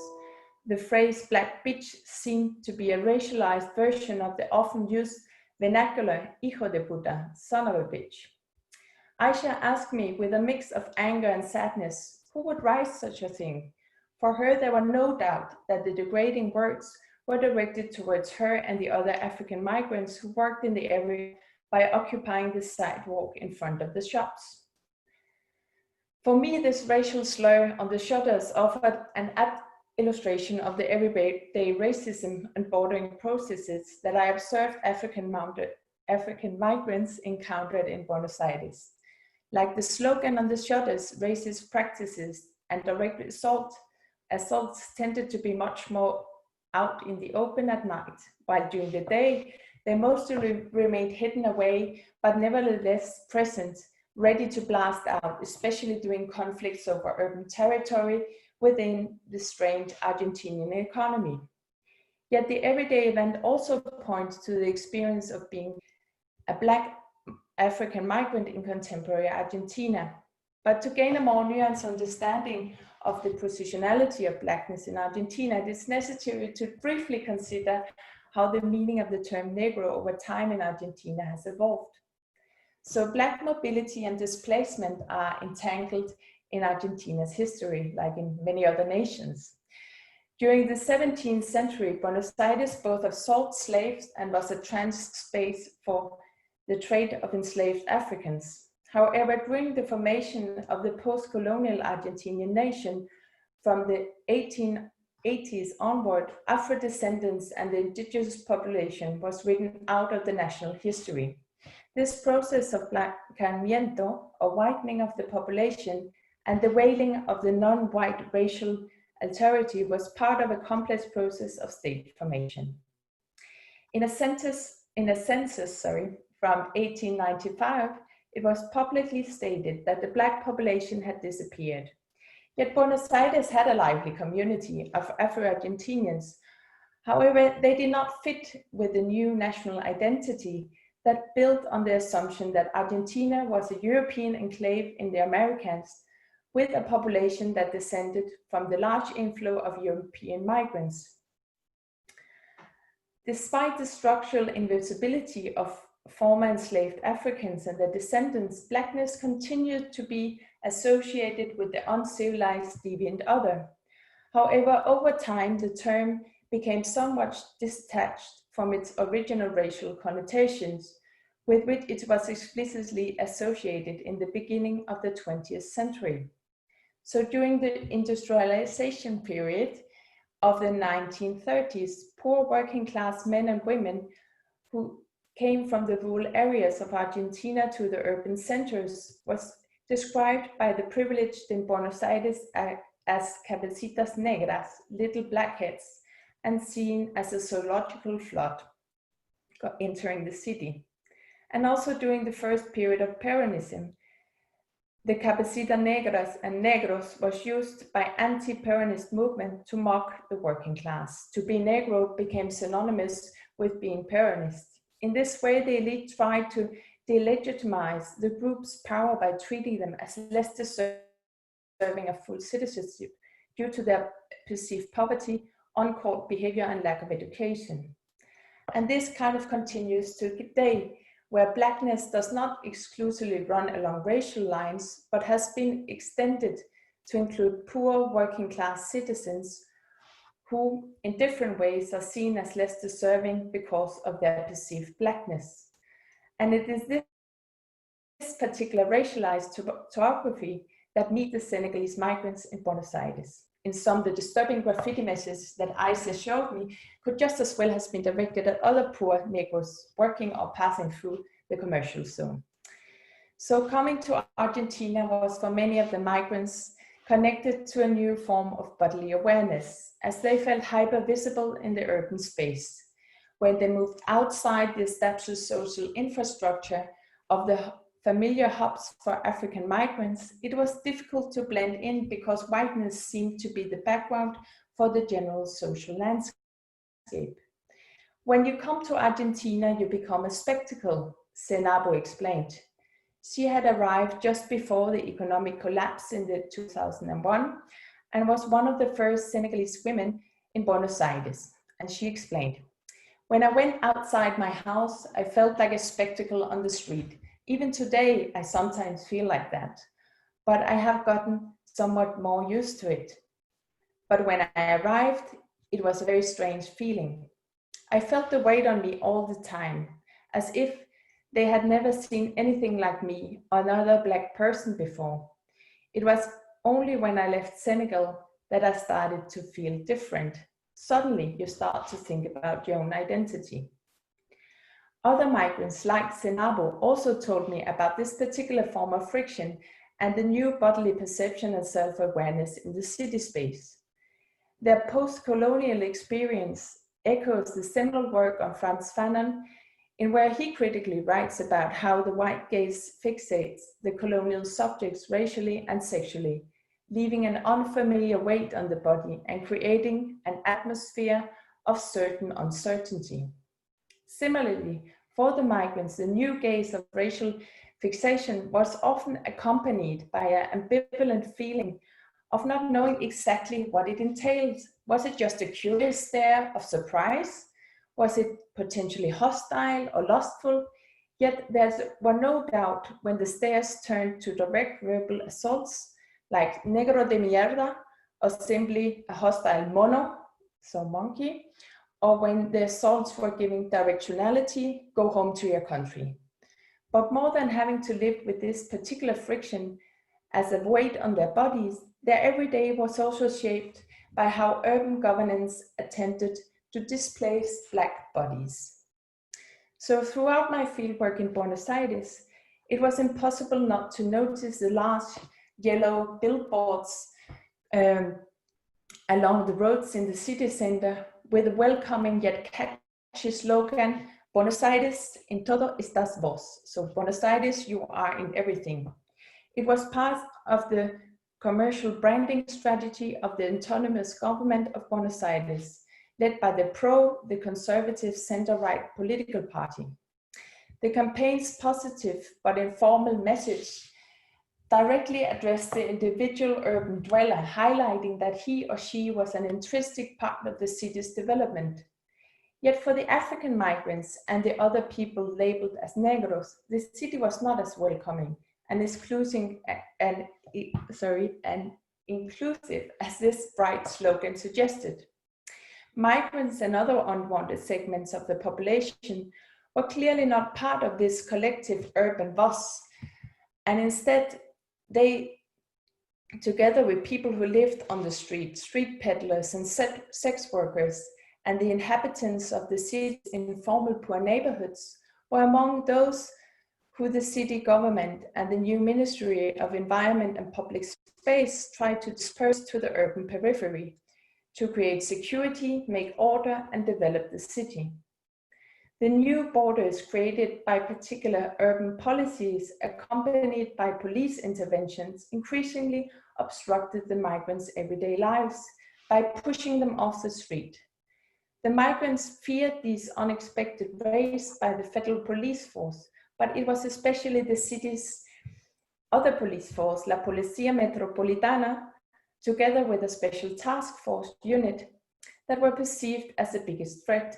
The phrase "black bitch" seemed to be a racialized version of the often used vernacular "hijo de puta," son of a bitch. Aisha asked me with a mix of anger and sadness, who would write such a thing? For her, there were no doubt that the degrading words were directed towards her and the other African migrants who worked in the area by occupying the sidewalk in front of the shops. For me, this racial slur on the shutters offered an apt illustration of the everyday racism and bordering processes that I observed African migrants encountered in Buenos Aires. Like the slogan on the shutters, racist practices and direct assaults tended to be much more out in the open at night, while during the day, they mostly remained hidden away, but nevertheless present, ready to blast out, especially during conflicts over urban territory within the strained Argentinian economy. Yet the everyday event also points to the experience of being a Black African migrant in contemporary Argentina. But to gain a more nuanced understanding of the positionality of Blackness in Argentina, it is necessary to briefly consider how the meaning of the term Negro over time in Argentina has evolved. So Black mobility and displacement are entangled in Argentina's history, like in many other nations. During the 17th century, Buenos Aires both absorbed slaves and was a transit space for the trade of enslaved Africans. However, during the formation of the post-colonial Argentinian nation from the 1880s onward, Afro-descendants and the indigenous population was written out of the national history. This process of blanqueamiento, or whitening of the population, and the wailing of the non-white racial alterity was part of a complex process of state formation. In a census from 1895, it was publicly stated that the Black population had disappeared. Yet Buenos Aires had a lively community of Afro-Argentinians. However, they did not fit with the new national identity that built on the assumption that Argentina was a European enclave in the Americas with a population that descended from the large inflow of European migrants. Despite the structural invisibility of former enslaved Africans and their descendants, Blackness continued to be associated with the uncivilized deviant other. However, over time, the term became somewhat detached from its original racial connotations, with which it was explicitly associated in the beginning of the 20th century. So during the industrialization period of the 1930s, poor working class men and women who came from the rural areas of Argentina to the urban centers was described by the privileged in Buenos Aires as cabecitas negras, little blackheads, and seen as a zoological flood entering the city. And also during the first period of Peronism, the cabecitas negras and negros was used by anti-Peronist movement to mock the working class. To be Negro became synonymous with being Peronist. In this way, the elite tried to delegitimize the group's power by treating them as less deserving of full citizenship due to their perceived poverty, uncouth behavior, and lack of education. And this kind of continues to today, where Blackness does not exclusively run along racial lines, but has been extended to include poor working class citizens who in different ways are seen as less deserving because of their perceived Blackness. And it is this particular racialized topography that meet the Senegalese migrants in Buenos Aires. In some, the disturbing graffiti messages that Isa showed me could just as well have been directed at other poor Negroes working or passing through the commercial zone. So coming to Argentina was for many of the migrants connected to a new form of bodily awareness, as they felt hyper-visible in the urban space. When they moved outside the established social infrastructure of the familiar hubs for African migrants, it was difficult to blend in because whiteness seemed to be the background for the general social landscape. When you come to Argentina, you become a spectacle, Senabo explained. She had arrived just before the economic collapse in 2001 and was one of the first Senegalese women in Buenos Aires. And she explained, "When I went outside my house, I felt like a spectacle on the street. Even today, I sometimes feel like that, but I have gotten somewhat more used to it. But when I arrived, it was a very strange feeling. I felt the weight on me all the time, as if they had never seen anything like me or another Black person before. It was only when I left Senegal that I started to feel different. Suddenly, you start to think about your own identity." Other migrants like Senabo also told me about this particular form of friction and the new bodily perception and self-awareness in the city space. Their post-colonial experience echoes the seminal work of Frantz Fanon, in where he critically writes about how the white gaze fixates the colonial subjects racially and sexually, leaving an unfamiliar weight on the body and creating an atmosphere of certain uncertainty. Similarly, for the migrants, the new gaze of racial fixation was often accompanied by an ambivalent feeling of not knowing exactly what it entailed. Was it just a curious stare of surprise? Was it potentially hostile or lustful? Yet there were no doubt when the stares turned to direct verbal assaults like negro de mierda, or simply a hostile mono, so monkey, or when the assaults were giving directionality, go home to your country. But more than having to live with this particular friction as a weight on their bodies, their everyday was also shaped by how urban governance attempted to displace Black bodies. So throughout my fieldwork in Buenos Aires, it was impossible not to notice the large yellow billboards along the roads in the city center with a welcoming yet catchy slogan, Buenos Aires, en todo estás vos. So Buenos Aires, you are in everything. It was part of the commercial branding strategy of the autonomous government of Buenos Aires, led by the conservative center-right political party. The campaign's positive but informal message directly addressed the individual urban dweller, highlighting that he or she was an intrinsic part of the city's development. Yet for the African migrants and the other people labeled as negros, the city was not as welcoming and inclusive as this bright slogan suggested. Migrants and other unwanted segments of the population were clearly not part of this collective urban buzz, and instead they, together with people who lived on the street peddlers and sex workers, and the inhabitants of the city's informal poor neighborhoods, were among those who the city government and the new Ministry of Environment and Public Space tried to disperse to the urban periphery, to create security, make order, and develop the city. The new borders created by particular urban policies, accompanied by police interventions, increasingly obstructed the migrants' everyday lives by pushing them off the street. The migrants feared these unexpected raids by the federal police force, but it was especially the city's other police force, La Policía Metropolitana, together with a special task force unit, that were perceived as the biggest threat.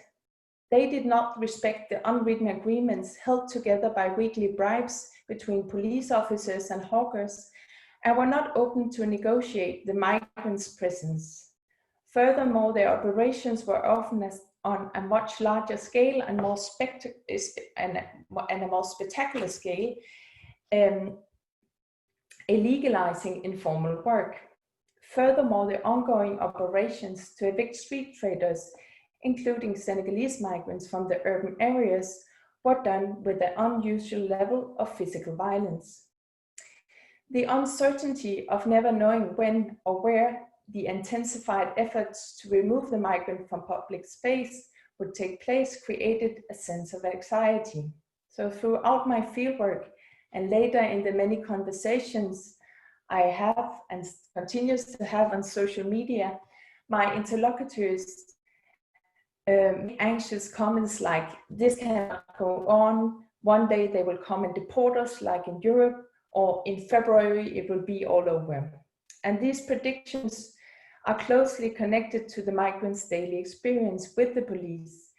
They did not respect the unwritten agreements held together by weekly bribes between police officers and hawkers, and were not open to negotiate the migrants' presence. Furthermore, their operations were often on a much larger scale and a more spectacular scale, illegalizing informal work. Furthermore, the ongoing operations to evict street traders, including Senegalese migrants from the urban areas, were done with an unusual level of physical violence. The uncertainty of never knowing when or where the intensified efforts to remove the migrant from public space would take place created a sense of anxiety. So throughout my fieldwork and later in the many conversations I have and continues to have on social media, my interlocutors anxious comments like, this cannot go on, one day they will come and deport us like in Europe, or in February it will be all over. And these predictions are closely connected to the migrants' daily experience with the police,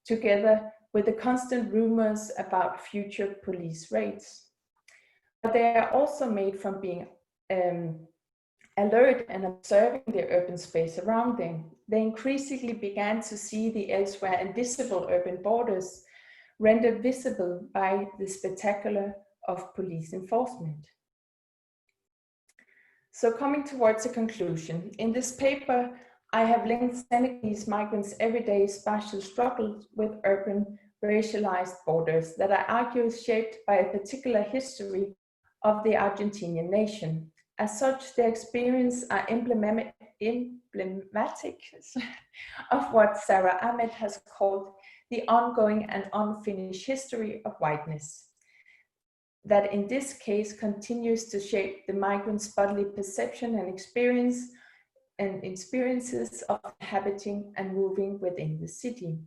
together with the constant rumors about future police raids. But they are also made from being alert and observing the urban space around them. They increasingly began to see the elsewhere invisible urban borders rendered visible by the spectacular of police enforcement. So coming towards a conclusion, in this paper, I have linked Senegalese migrants' everyday spatial struggles with urban racialized borders that I argue is shaped by a particular history of the Argentinian nation. As such, their experience are emblematic of what Sarah Ahmed has called the ongoing and unfinished history of whiteness, that in this case continues to shape the migrants' bodily perception and experiences of inhabiting and moving within the city.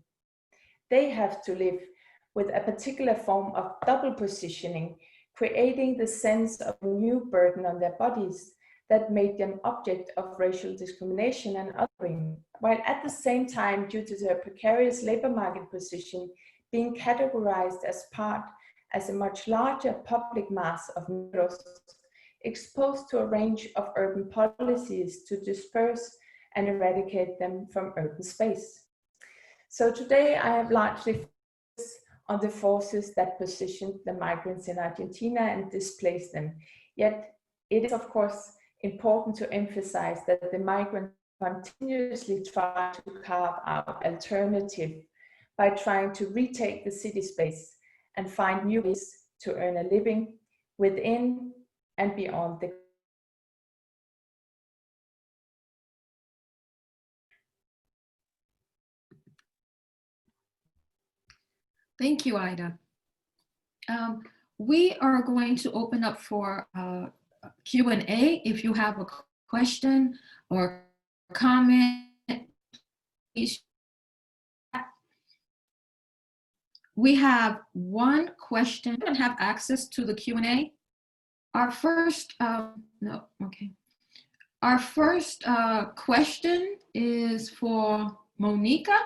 They have to live with a particular form of double positioning, creating the sense of a new burden on their bodies that made them object of racial discrimination and othering, while at the same time, due to their precarious labor market position, being categorized as a much larger public mass of negros, exposed to a range of urban policies to disperse and eradicate them from urban space. So today I have largely focused on the forces that positioned the migrants in Argentina and displaced them. Yet it is of course important to emphasize that the migrants continuously try to carve out alternative by trying to retake the city space and find new ways to earn a living within and beyond the. Thank you, Ida. We are going to open up for Q&A. If you have a question or comment, please. We have one question and have access to the Q&A. Our first, Our first question is for Monika.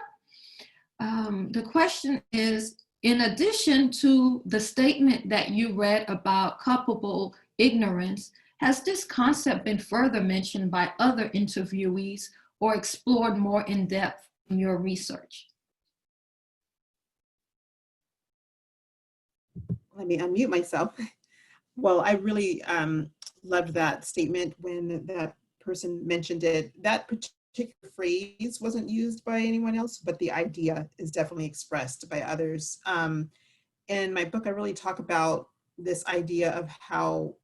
The question is, in addition to the statement that you read about culpable ignorance, has this concept been further mentioned by other interviewees or explored more in depth in your research? Let me unmute myself. Well, I really loved that statement when that person mentioned it. That particular phrase wasn't used by anyone else, but the idea is definitely expressed by others. In my book, I really talk about this idea of how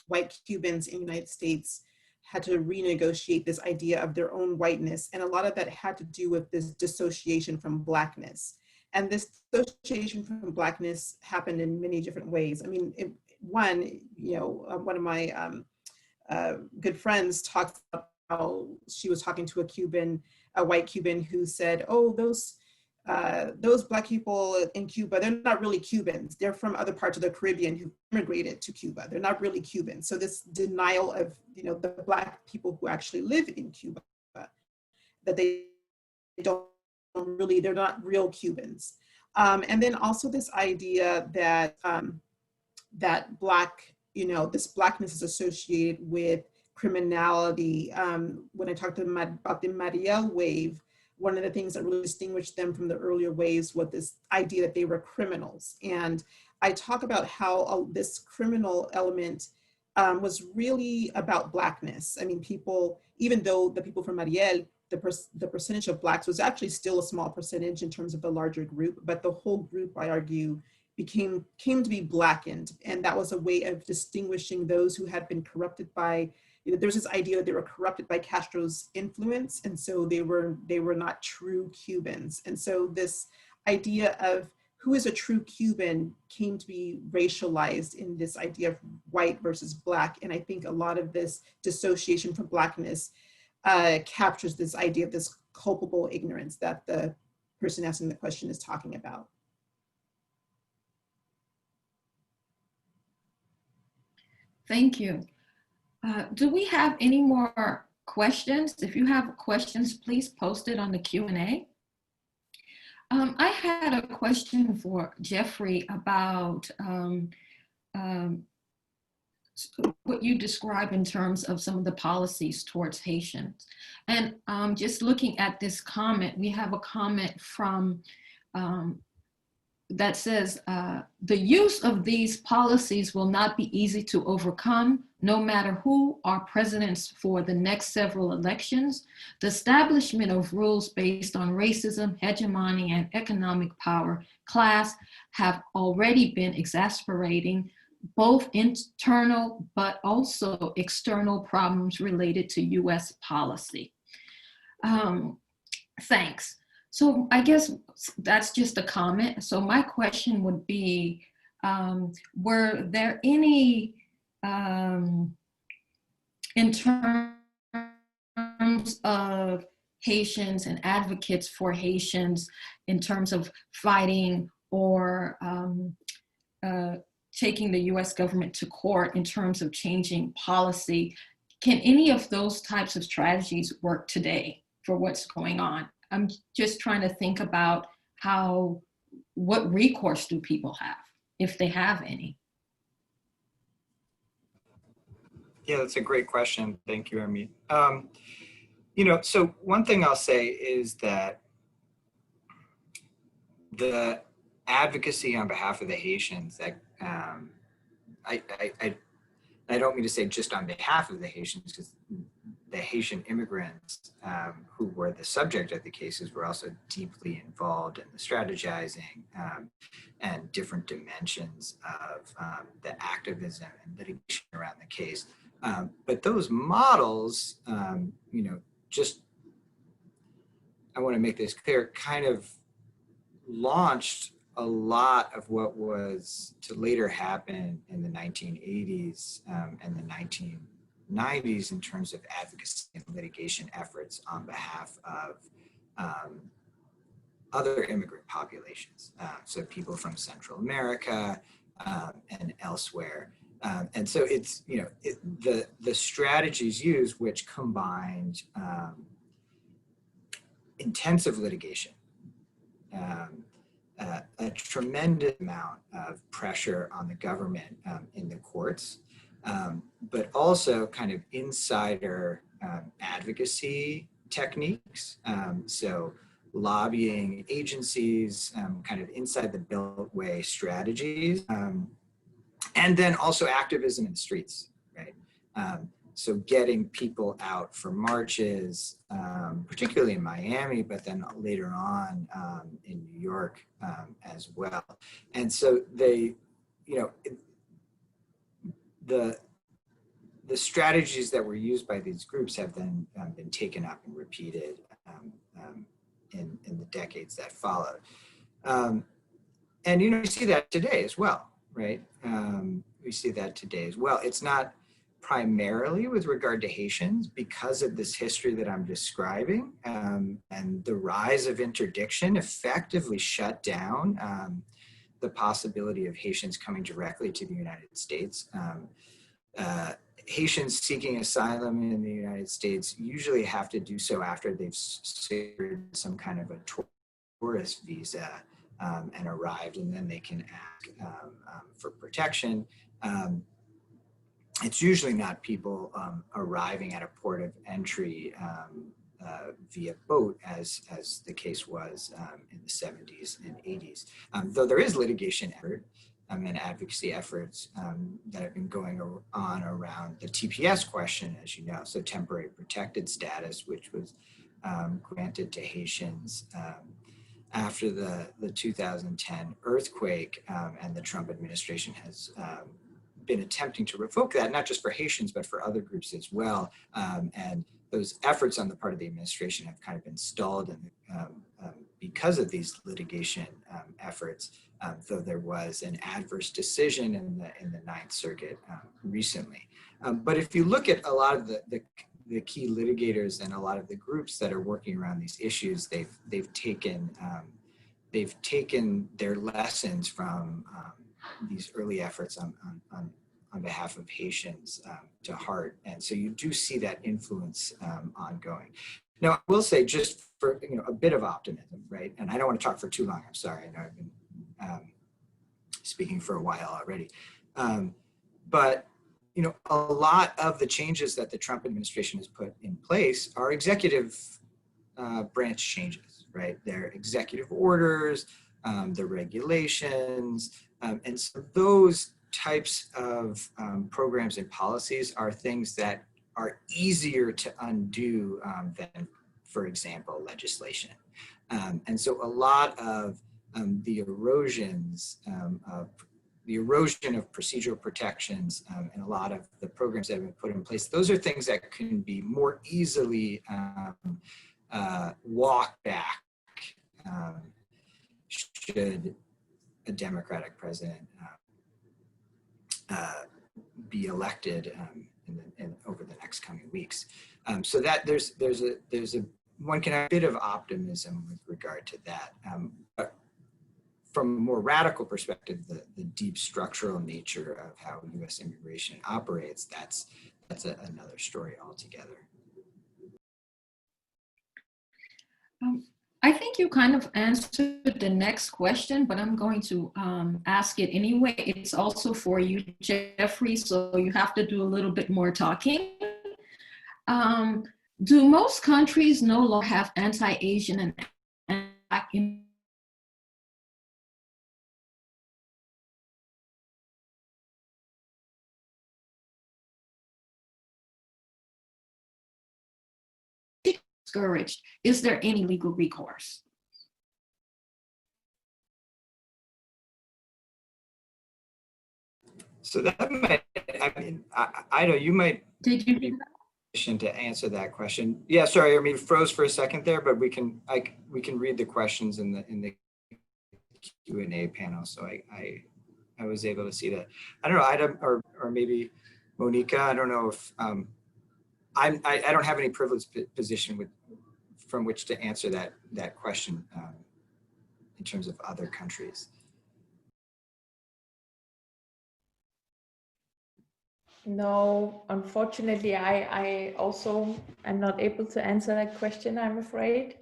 white Cubans in the United States had to renegotiate this idea of their own whiteness. And a lot of that had to do with this dissociation from Blackness. And this dissociation from Blackness happened in many different ways. I mean, one of my good friends talked about how she was talking to a white Cuban who said, oh, those Black people in Cuba, they're not really Cubans. They're from other parts of the Caribbean who immigrated to Cuba. They're not really Cubans. So this denial of, the Black people who actually live in Cuba, that they're not real Cubans. And then also this idea that that this Blackness is associated with criminality. When I talked to them about the Mariel wave, one of the things that really distinguished them from the earlier waves was this idea that they were criminals. And I talk about how this criminal element was really about Blackness. I mean, people, even though the people from Mariel, the percentage of Blacks was actually still a small percentage in terms of the larger group, but the whole group, I argue, came to be blackened. And that was a way of distinguishing those who had been corrupted by, there's this idea that they were corrupted by Castro's influence. And so they were not true Cubans. And so this idea of who is a true Cuban came to be racialized in this idea of white versus Black. And I think a lot of this dissociation from Blackness captures this idea of this culpable ignorance that the person asking the question is talking about. Thank you. Do we have any more questions? If you have questions, please post it on the Q&A. I had a question for Jeffrey about what you describe in terms of some of the policies towards Haitians. And just looking at this comment, we have a comment from that says, the use of these policies will not be easy to overcome, no matter who are presidents for the next several elections. The establishment of rules based on racism, hegemony, and economic power, class have already been exasperating both internal but also external problems related to US policy. Thanks. So I guess that's just a comment. So my question would be, were there any, in terms of Haitians and advocates for Haitians, in terms of fighting or taking the US government to court in terms of changing policy, can any of those types of strategies work today for what's going on? I'm just trying to think about what recourse do people have, if they have any? Yeah, that's a great question. Thank you, Ermitte. So one thing I'll say is that the advocacy on behalf of the Haitians, that I don't mean to say just on behalf of the Haitians, because the Haitian immigrants who were the subject of the cases were also deeply involved in the strategizing and different dimensions of the activism and litigation around the case. But those models, I want to make this clear, kind of launched a lot of what was to later happen in the 1980s and the 1990s in terms of advocacy and litigation efforts on behalf of other immigrant populations, so people from Central America and elsewhere. And so it's, you know, the strategies used, which combined intensive litigation, a tremendous amount of pressure on the government in the courts, but also kind of insider advocacy techniques. So lobbying agencies, kind of inside the beltway strategies, and then also activism in the streets, right? So getting people out for marches, particularly in Miami, but then later on in New York as well. And so they, you know, the strategies that were used by these groups have then been taken up and repeated in the decades that followed. And, you know, you see that today as well, right? We see that today as well. It's not primarily with regard to Haitians because of this history that I'm describing, and the rise of interdiction effectively shut down the possibility of Haitians coming directly to the United States. Haitians seeking asylum in the United States usually have to do so after they've secured some kind of a tourist visa and arrived, and then they can ask for protection. It's usually not people arriving at a port of entry via boat, as the case was in the 70s and 80s. Though there is litigation effort and advocacy efforts that have been going on around the TPS question, as you know, so temporary protected status, which was granted to Haitians after the 2010 earthquake, and the Trump administration has been attempting to revoke that, not just for Haitians, but for other groups as well. And those efforts on the part of the administration have kind of been stalled because of these litigation efforts, though there was an adverse decision in the Ninth Circuit recently. But if you look at a lot of the key litigators and a lot of the groups that are working around these issues, they've taken their lessons from these early efforts on behalf of Haitians to heart, and so you do see that influence ongoing. Now, I will say, just for a bit of optimism, right? And I don't want to talk for too long. I'm sorry. I know I've been speaking for a while already, but a lot of the changes that the Trump administration has put in place are executive branch changes, right? They're executive orders, the regulations, and so those types of programs and policies are things that are easier to undo than, for example, legislation. And so a lot of the erosion of procedural protections and a lot of the programs that have been put in place, those are things that can be more easily walked back should a Democratic president be elected over the next coming weeks. So that there's a one can have a bit of optimism with regard to that. But from a more radical perspective, the deep structural nature of how U.S. immigration operates, that's another story altogether. I think you kind of answered the next question, but I'm going to ask it anyway. It's also for you, Jeffrey, so you have to do a little bit more talking. Do most countries no longer have anti-Asian and anti-Black discouraged? Is there any legal recourse? So that might, I know you might Did you to answer that question. Yeah, sorry, I mean, froze for a second there, but we can read the questions in the Q&A panel. So I was able to see that. I don't know, Ida or maybe Monika, I don't know if, I don't have any privileged position from which to answer that question in terms of other countries. No, unfortunately, I also am not able to answer that question, I'm afraid.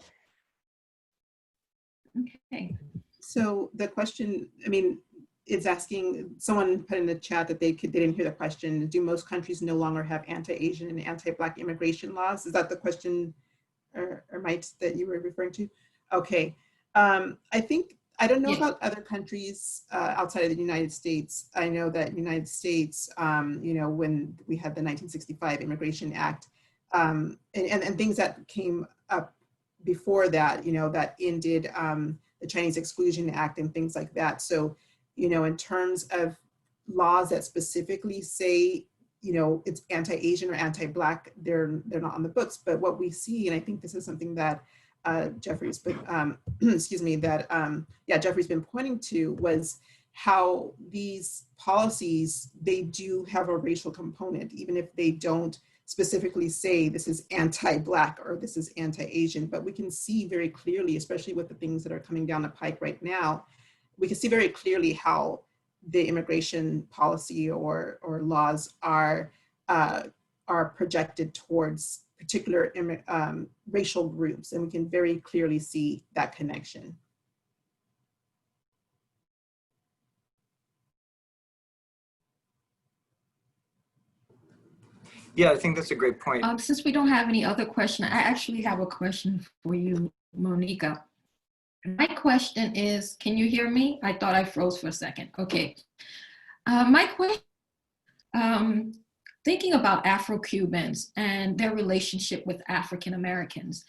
Okay. So the question, I mean, it's asking, someone put in the chat that they didn't hear the question. Do most countries no longer have anti-Asian and anti-Black immigration laws? Is that the question, Ermitte, that you were referring to? Okay. I think, I don't know about other countries outside of the United States. I know that United States, you know, when we had the 1965 Immigration Act and things that came up before that, you know, that ended the Chinese Exclusion Act and things like that. So, you know, in terms of laws that specifically say, you know, it's anti-Asian or anti-Black, they're not on the books. But what we see, and I think this is something that Jeffrey's been, excuse me, that yeah, Jeffrey's been pointing to, was how these policies, they do have a racial component, even if they don't specifically say this is anti-Black or this is anti-Asian, but we can see very clearly, especially with the things that are coming down the pike right now, we can see very clearly how the immigration policy or laws are projected towards particular racial groups, and we can very clearly see that connection. Yeah, I think that's a great point. Since we don't have any other question, I actually have a question for you, Monika. My question is, can you hear me? I thought I froze for a second. Okay. My question, thinking about Afro-Cubans and their relationship with African Americans,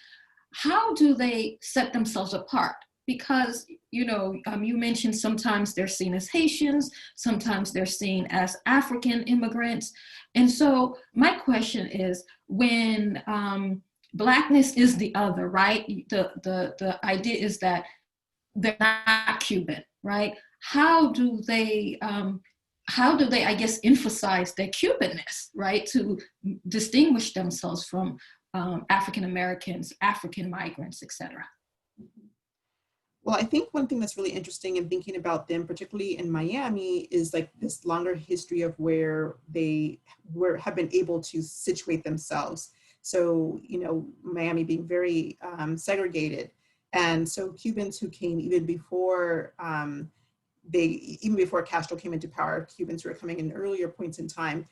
how do they set themselves apart? Because, you know, you mentioned sometimes they're seen as Haitians, sometimes they're seen as African immigrants. And so my question is, when Blackness is the other, right? The idea is that they're not Cuban, right? How do they, I guess, emphasize their Cubanness, right? To distinguish themselves from African Americans, African migrants, etc. Well, I think one thing that's really interesting in thinking about them, particularly in Miami, is like this longer history of where they have been able to situate themselves. So, you know, Miami being very segregated. And so Cubans who came even before before Castro came into power, Cubans who were coming in earlier points in time,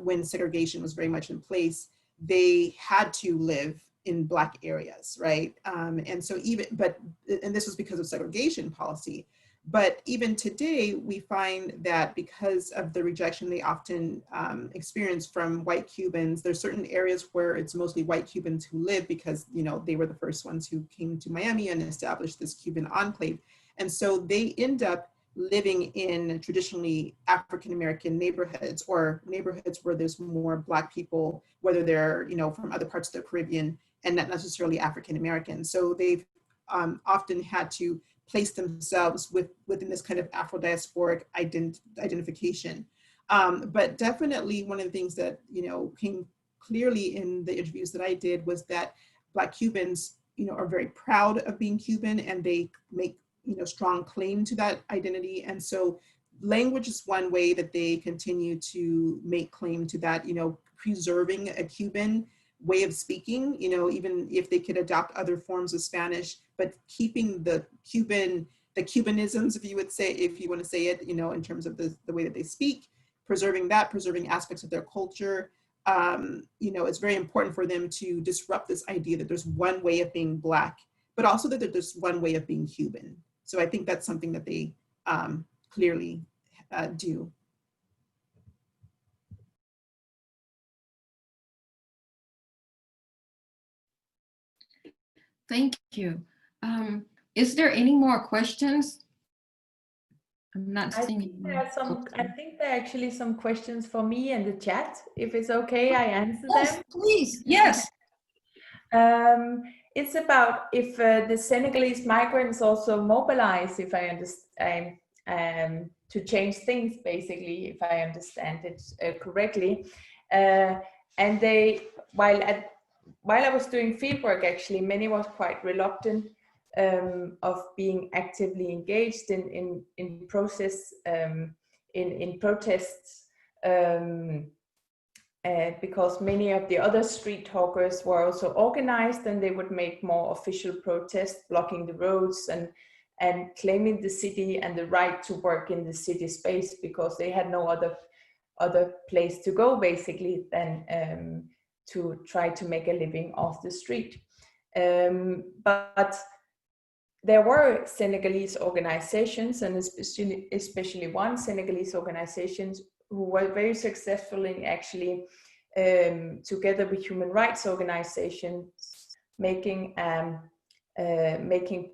when segregation was very much in place, they had to live in Black areas, right? And so and this was because of segregation policy. But even today, we find that because of the rejection they often experience from white Cubans, there's certain areas where it's mostly white Cubans who live because, you know, they were the first ones who came to Miami and established this Cuban enclave. And so they end up living in traditionally African-American neighborhoods, or neighborhoods where there's more Black people, whether they're, you know, from other parts of the Caribbean and not necessarily African-American. So they've often had to place themselves within this kind of Afro-diasporic identification. But definitely one of the things that, you know, came clearly in the interviews that I did was that Black Cubans, you know, are very proud of being Cuban, and they make, you know, strong claim to that identity. And so language is one way that they continue to make claim to that, you know, preserving a Cuban way of speaking, you know, even if they could adopt other forms of Spanish, but keeping the Cubanisms, if you would say, if you want to say it, you know, in terms of the way that they speak, preserving aspects of their culture. You know, it's very important for them to disrupt this idea that there's one way of being Black, but also that there's one way of being Cuban. So I think that's something that they clearly do. Thank you. Is there any more questions? I'm not seeing any. I think there are actually some questions for me in the chat. If it's okay, I answer yes, them. Please, yes. It's about if the Senegalese migrants also mobilize, if I understand, to change things, basically, if I understand it correctly. And they, while I was doing fieldwork, actually, many was quite reluctant of being actively engaged in process, in protests. Because many of the other street talkers were also organized, and they would make more official protests, blocking the roads and claiming the city and the right to work in the city space, because they had no other place to go, basically, than to try to make a living off the street. But there were Senegalese organizations, and especially one Senegalese organization who were very successful in actually, together with human rights organizations, making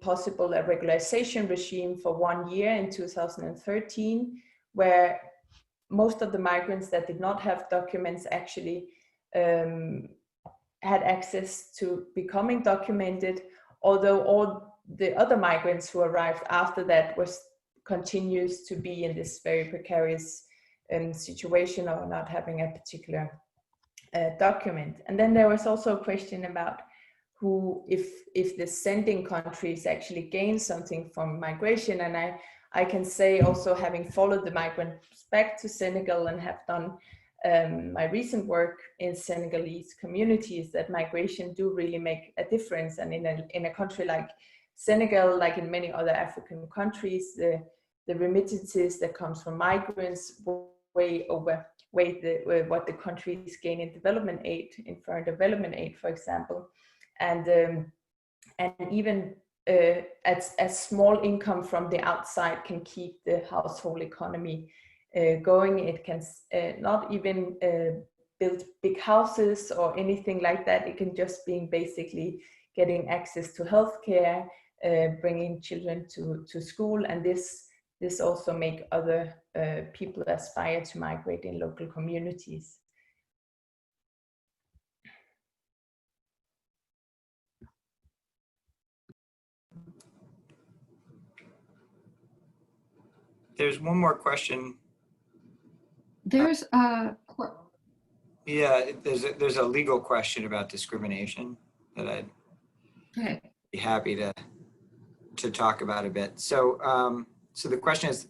possible a regularization regime for 1 year in 2013, where most of the migrants that did not have documents actually had access to becoming documented, although all the other migrants who arrived after that continues to be in this very precarious situation of not having a particular document. And then there was also a question about who, if the sending countries actually gain something from migration. And I can say, also having followed the migrants back to Senegal and have done my recent work in Senegalese communities, that migration do really make a difference. And in a country like Senegal, like in many other African countries, the remittances that comes from migrants way outweigh what the countries gain in development aid, in foreign development aid, for example. And even a small income from the outside can keep the household economy going. It can not even build big houses or anything like that. It can just be basically getting access to healthcare, bringing children to school, and this also make other people aspire to migrate in local communities. There's one more question. There's Yeah, there's a legal question about discrimination that I'd be happy to talk about a bit. So so the question is,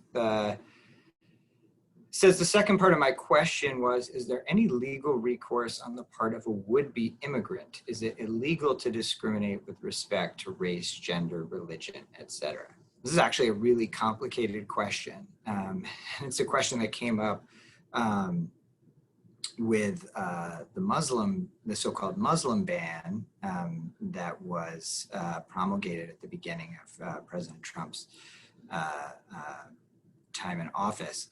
says the second part of my question was, is there any legal recourse on the part of a would-be immigrant? Is it illegal to discriminate with respect to race, gender, religion, etc.? This is actually a really complicated question. It's a question that came up with the so-called Muslim ban that was promulgated at the beginning of President Trump's time in office.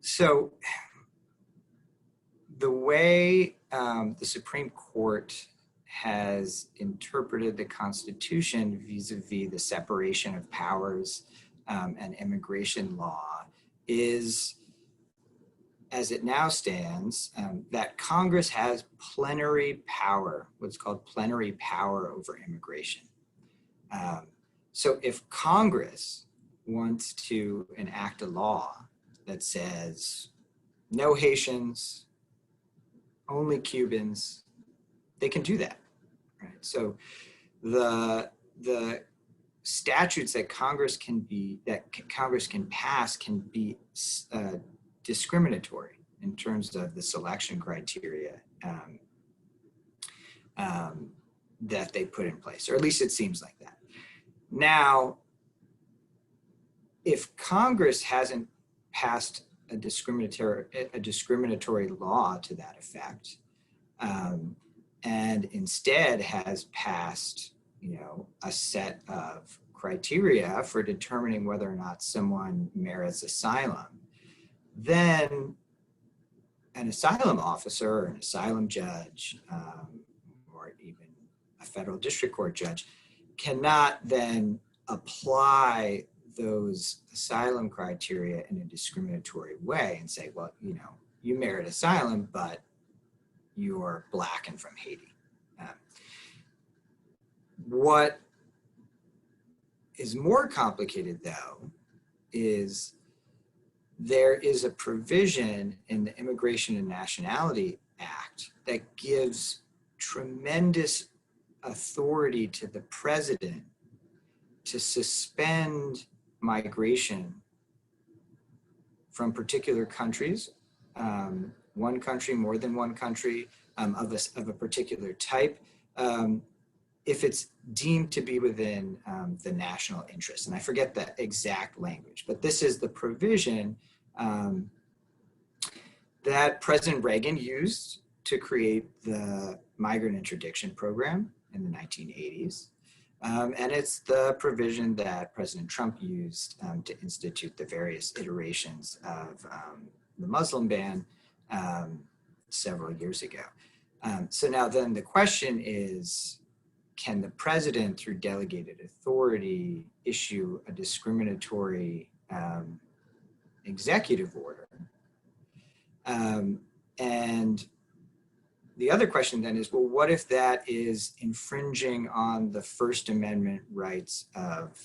So the way the Supreme Court has interpreted the Constitution vis-a-vis the separation of powers and immigration law is, as it now stands, that Congress has plenary power, what's called plenary power over immigration. So if Congress wants to enact a law that says no Haitians, only Cubans, they can do that, right? So the statutes that Congress can pass can be discriminatory in terms of the selection criteria that they put in place, or at least it seems like that. Now, if Congress hasn't passed a discriminatory law to that effect, and instead has passed, a set of criteria for determining whether or not someone merits asylum, then an asylum officer or an asylum judge, or even a federal district court judge, cannot then apply those asylum criteria in a discriminatory way and say, well, you merit asylum, but you're Black and from Haiti. What is more complicated, though, is there is a provision in the Immigration and Nationality Act that gives tremendous authority to the president to suspend migration from particular countries, one country, more than one country, of a particular type, if it's deemed to be within the national interest. And I forget the exact language, but this is the provision that President Reagan used to create the migrant interdiction program in the 1980s. And it's the provision that President Trump used to institute the various iterations of the Muslim ban several years ago. So now then the question is, can the president, through delegated authority, issue a discriminatory executive order? And the other question then is, well, what if that is infringing on the First Amendment rights of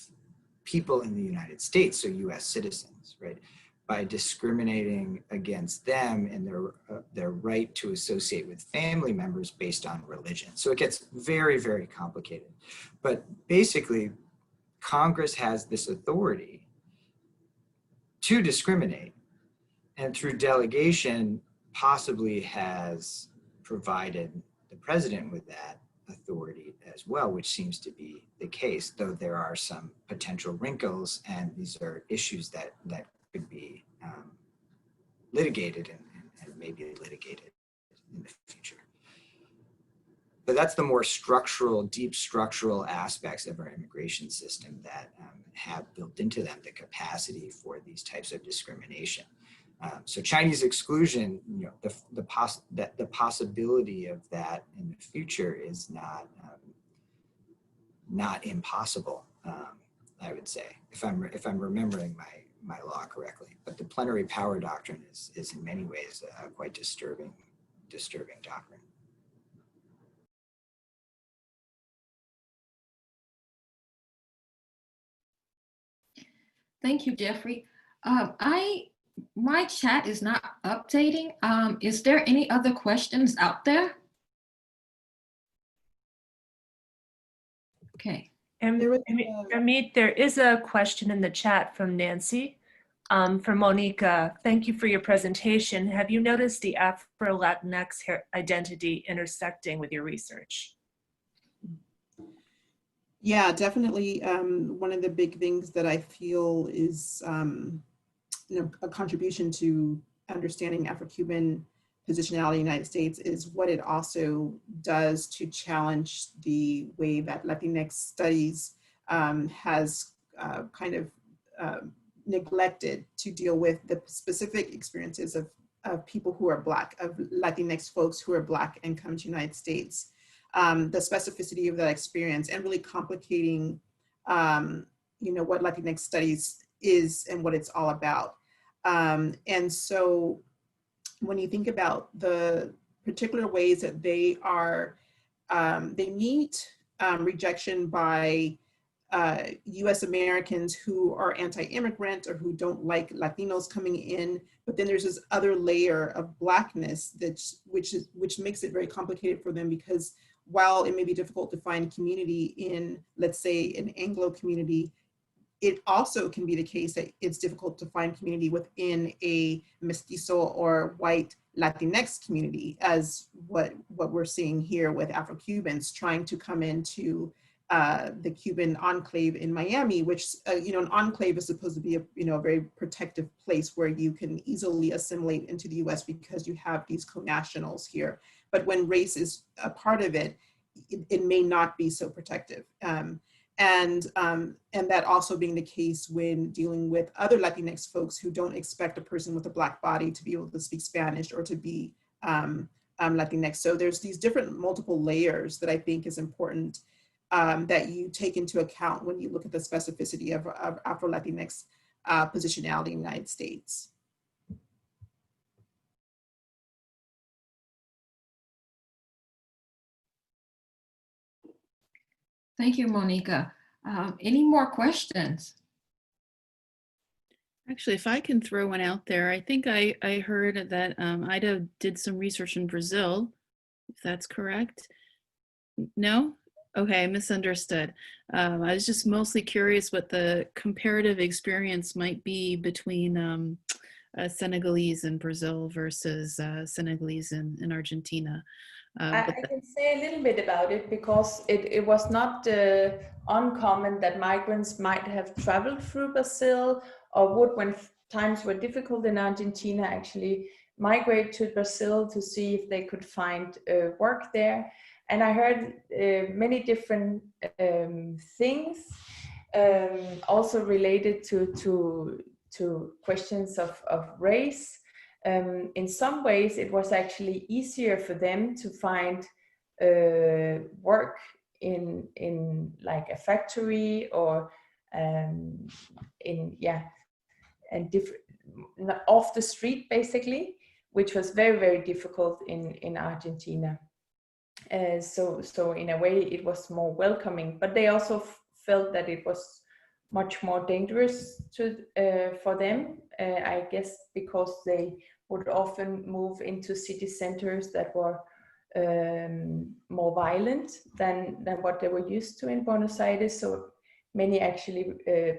people in the United States, so US citizens, right? By discriminating against them and their right to associate with family members based on religion. So it gets very, very complicated. But basically, Congress has this authority to discriminate, and through delegation possibly has provided the president with that authority as well, which seems to be the case, though there are some potential wrinkles, and these are issues that could be litigated and maybe litigated in the future. But that's the more structural, deep structural aspects of our immigration system that have built into them the capacity for these types of discrimination. So Chinese exclusion, you know, the possibility of that in the future is not impossible, I would say, if I'm remembering my law correctly. But the plenary power doctrine is in many ways a quite disturbing doctrine. Thank you, Jeffrey. My chat is not updating. Is there any other questions out there? Okay. Ermitte, there is a question in the chat from Nancy. For Monika, thank you for your presentation. Have you noticed the Afro-Latinx identity intersecting with your research? Yeah, definitely. One of the big things that I feel is a contribution to understanding Afro-Cuban positionality in the United States is what it also does to challenge the way that Latinx studies has kind of neglected to deal with the specific experiences of people who are Black, of Latinx folks who are Black and come to the United States. The specificity of that experience and really complicating, what Latinx studies is and what it's all about. And so when you think about the particular ways that they are, they meet rejection by US Americans who are anti-immigrant or who don't like Latinos coming in, but then there's this other layer of Blackness which makes it very complicated for them, because while it may be difficult to find community in, let's say, an Anglo community, it also can be the case that it's difficult to find community within a mestizo or white Latinx community, as what we're seeing here with Afro-Cubans trying to come into the Cuban enclave in Miami, which, an enclave is supposed to be a very protective place where you can easily assimilate into the US because you have these co-nationals here. But when race is a part of it, it may not be so protective. And that also being the case when dealing with other Latinx folks who don't expect a person with a Black body to be able to speak Spanish or to be Latinx. So there's these different multiple layers that I think is important that you take into account when you look at the specificity of Afro-Latinx positionality in the United States. Thank you, Monika. Any more questions? Actually, if I can throw one out there, I think I heard that Ida did some research in Brazil, if that's correct. No? Okay, I misunderstood. I was just mostly curious what the comparative experience might be between Senegalese in Brazil versus Senegalese in Argentina. I can say a little bit about it because it was not uncommon that migrants might have traveled through Brazil or would, when times were difficult in Argentina, actually migrate to Brazil to see if they could find work there. And I heard many different things also related to questions of race. In some ways, it was actually easier for them to find work in like a factory or and different off the street basically, which was very, very difficult in Argentina. So in a way, it was more welcoming, but they also felt that it was much more dangerous for them, I guess, because they would often move into city centers that were more violent than what they were used to in Buenos Aires. So many actually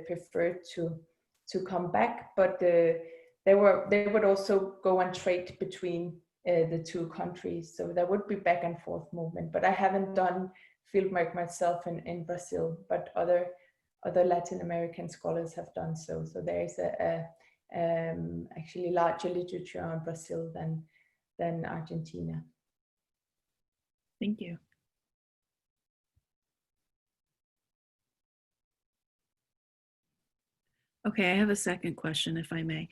preferred to come back, but they would also go and trade between the two countries. So there would be back and forth movement, but I haven't done fieldwork myself in Brazil, but other Latin American scholars have done so. So there is actually larger literature on Brazil than Argentina. Thank you. Okay, I have a second question, if I may.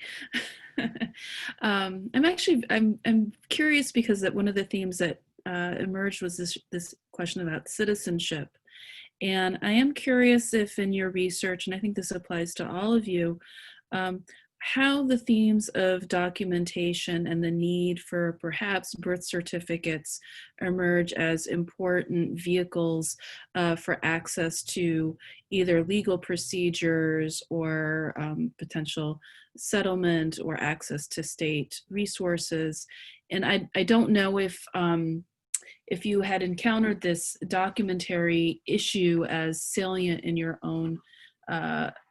I'm curious because that one of the themes that emerged was this question about citizenship. And I am curious if in your research, and I think this applies to all of you, how the themes of documentation and the need for perhaps birth certificates emerge as important vehicles for access to either legal procedures or potential settlement or access to state resources. And I don't know if you had encountered this documentary issue as salient in your own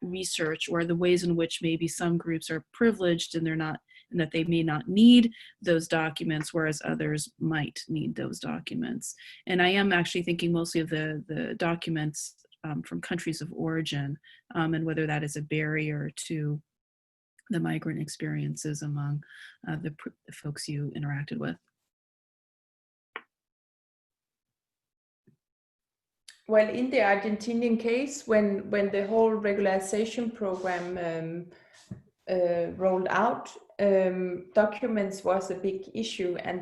research, or the ways in which maybe some groups are privileged and that they may not need those documents, whereas others might need those documents. And I am actually thinking mostly of the documents from countries of origin, and whether that is a barrier to the migrant experiences among the folks you interacted with. Well, in the Argentinian case, when the whole regularization program rolled out, documents was a big issue, and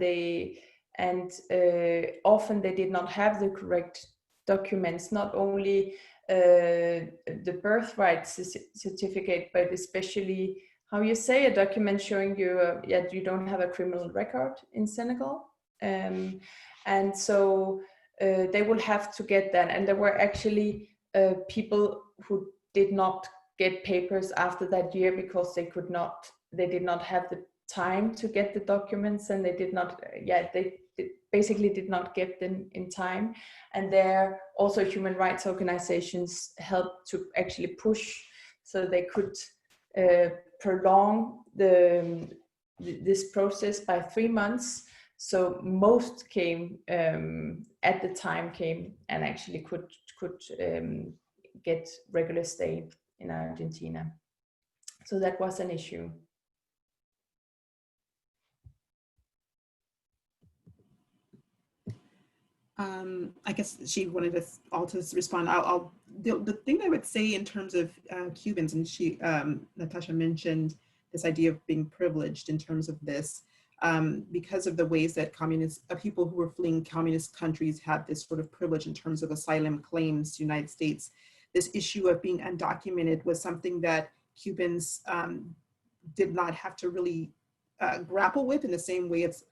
often they did not have the correct documents, not only the birthright certificate, but especially how you say a document showing you you don't have a criminal record in Senegal, and so they will have to get that. And there were actually people who did not get papers after that year because they did not have the time to get the documents, and they did not, they basically did not get them in time. And there also human rights organizations helped to actually push so they could prolong this process by 3 months. So most came at the time and actually could get regular stay in Argentina. So that was an issue. I guess she wanted us all to respond. The thing I would say in terms of Cubans, and Natasha mentioned this idea of being privileged in terms of this, because of the ways that people who were fleeing communist countries had this sort of privilege in terms of asylum claims to the United States. This issue of being undocumented was something that Cubans did not have to really grapple with in the same way as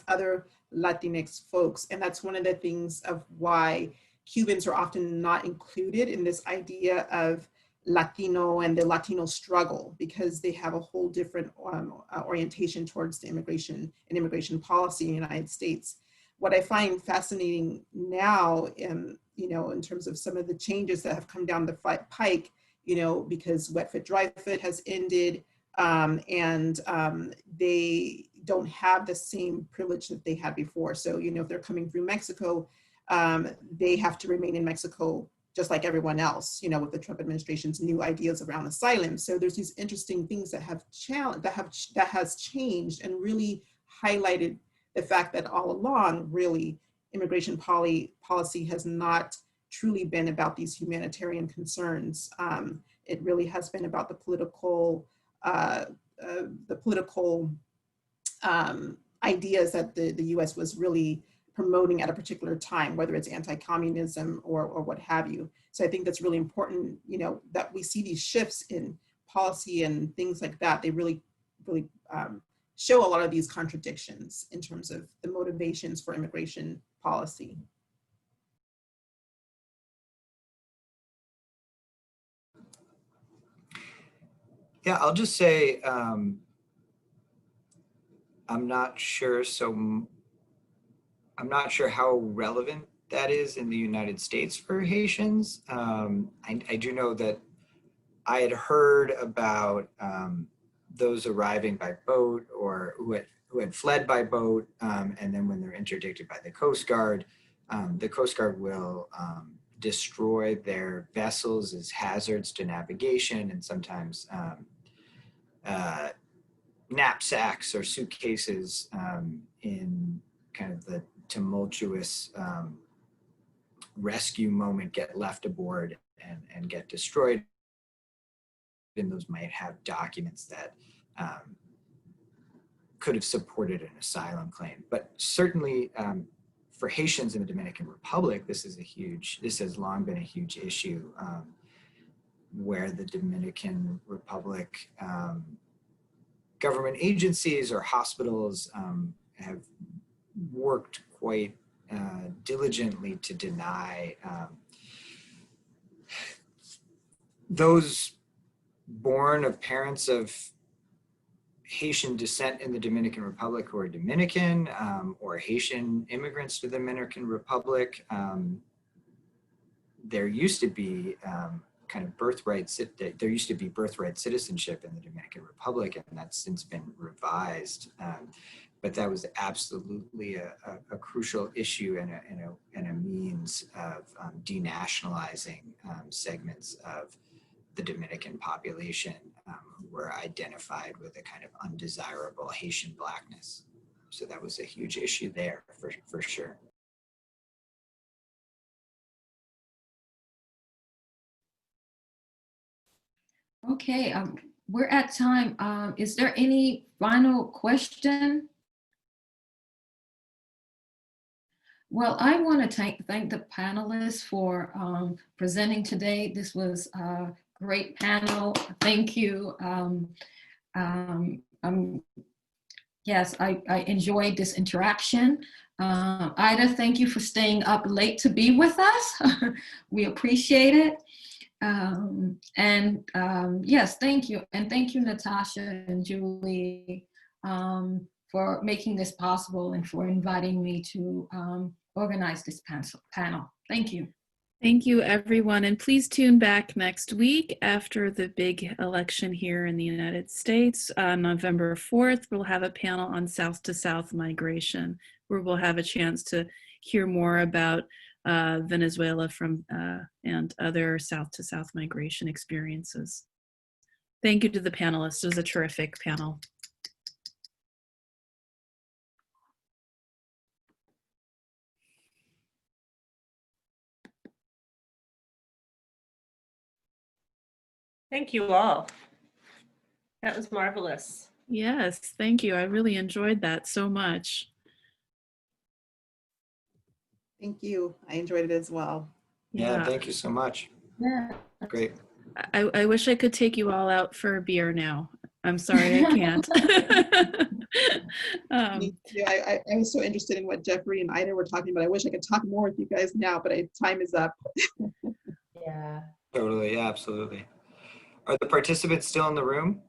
other Latinx folks. And that's one of the things of why Cubans are often not included in this idea of Latino and the Latino struggle because they have a whole different orientation towards the immigration policy in the United States. What I find fascinating now, in terms of some of the changes that have come down the pike, because wet foot, dry foot has ended, and they don't have the same privilege that they had before. So, if they're coming through Mexico, they have to remain in Mexico just like everyone else, with the Trump administration's new ideas around asylum. So there's these interesting things that has changed and really highlighted the fact that all along, really, immigration policy has not truly been about these humanitarian concerns. It really has been about the political ideas that the US was really promoting at a particular time, whether it's anti-communism or what have you. So I think that's really important, that we see these shifts in policy and things like that. They really show a lot of these contradictions in terms of the motivations for immigration policy. Yeah, I'll just say, I'm not sure how relevant that is in the United States for Haitians. I do know that I had heard about those arriving by boat or who had fled by boat, and then when they're interdicted by the Coast Guard will destroy their vessels as hazards to navigation, and sometimes knapsacks or suitcases in kind of the tumultuous rescue moment get left aboard and get destroyed. And those might have documents that could have supported an asylum claim. But certainly for Haitians in the Dominican Republic, this has long been a huge issue, where the Dominican Republic government agencies or hospitals have worked quite diligently to deny those born of parents of Haitian descent in the Dominican Republic who are Dominican, or Haitian immigrants to the Dominican Republic. There used to be birthright citizenship in the Dominican Republic, and that's since been revised. But that was absolutely a crucial issue and a means of denationalizing segments of the Dominican population who were identified with a kind of undesirable Haitian Blackness. So that was a huge issue there for sure. Okay, we're at time. Is there any final question? Well, I want to thank the panelists for presenting today. This was a great panel. Thank you. Yes, I enjoyed this interaction. Ida, thank you for staying up late to be with us. We appreciate it. Yes, thank you. And thank you, Natasha and Julie, for making this possible and for inviting me to organize this panel. Thank you. Thank you, everyone. And please tune back next week after the big election here in the United States. On November 4th, we'll have a panel on South-to-South migration, where we'll have a chance to hear more about Venezuela and other South-to-South migration experiences. Thank you to the panelists. It was a terrific panel. Thank you all. That was marvelous. Yes, thank you. I really enjoyed that so much. Thank you. I enjoyed it as well. Yeah, thank you so much. Yeah. Great. I wish I could take you all out for a beer now. I'm sorry, I can't. I was so interested in what Jeffrey and Ida were talking about. I wish I could talk more with you guys now, but time is up. Yeah. Totally, yeah, absolutely. Are the participants still in the room?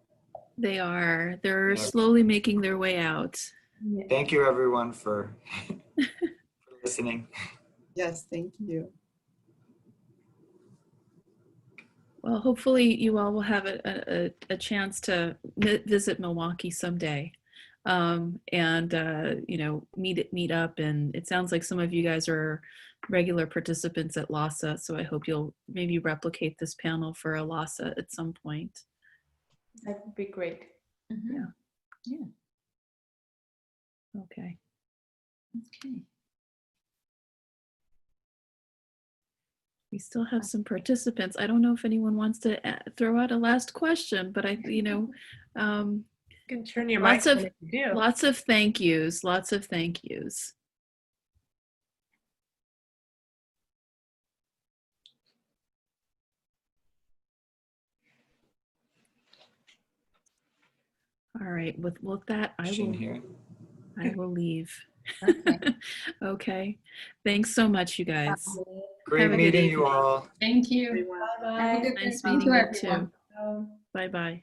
They are. They're Yeah. slowly making their way out. Thank you, everyone, for listening. Yes, thank you. Well, hopefully you all will have a chance to visit Milwaukee someday, and meet up. And it sounds like some of you guys are regular participants at LASA, so I hope you'll maybe replicate this panel for a LASA at some point. That would be great. Mm-hmm. Yeah. Yeah. Okay. Okay. We still have some participants. I don't know if anyone wants to throw out a last question, but You can turn your lots mic of on if you do. lots of thank yous. Lots of thank yous. All right. With that, I will leave. Okay. Okay. Thanks so much, you guys. Great Have a good meeting evening. you all. Thank you. Everyone. Have a Bye-bye. good Nice day meeting to you everyone. too. Bye-bye.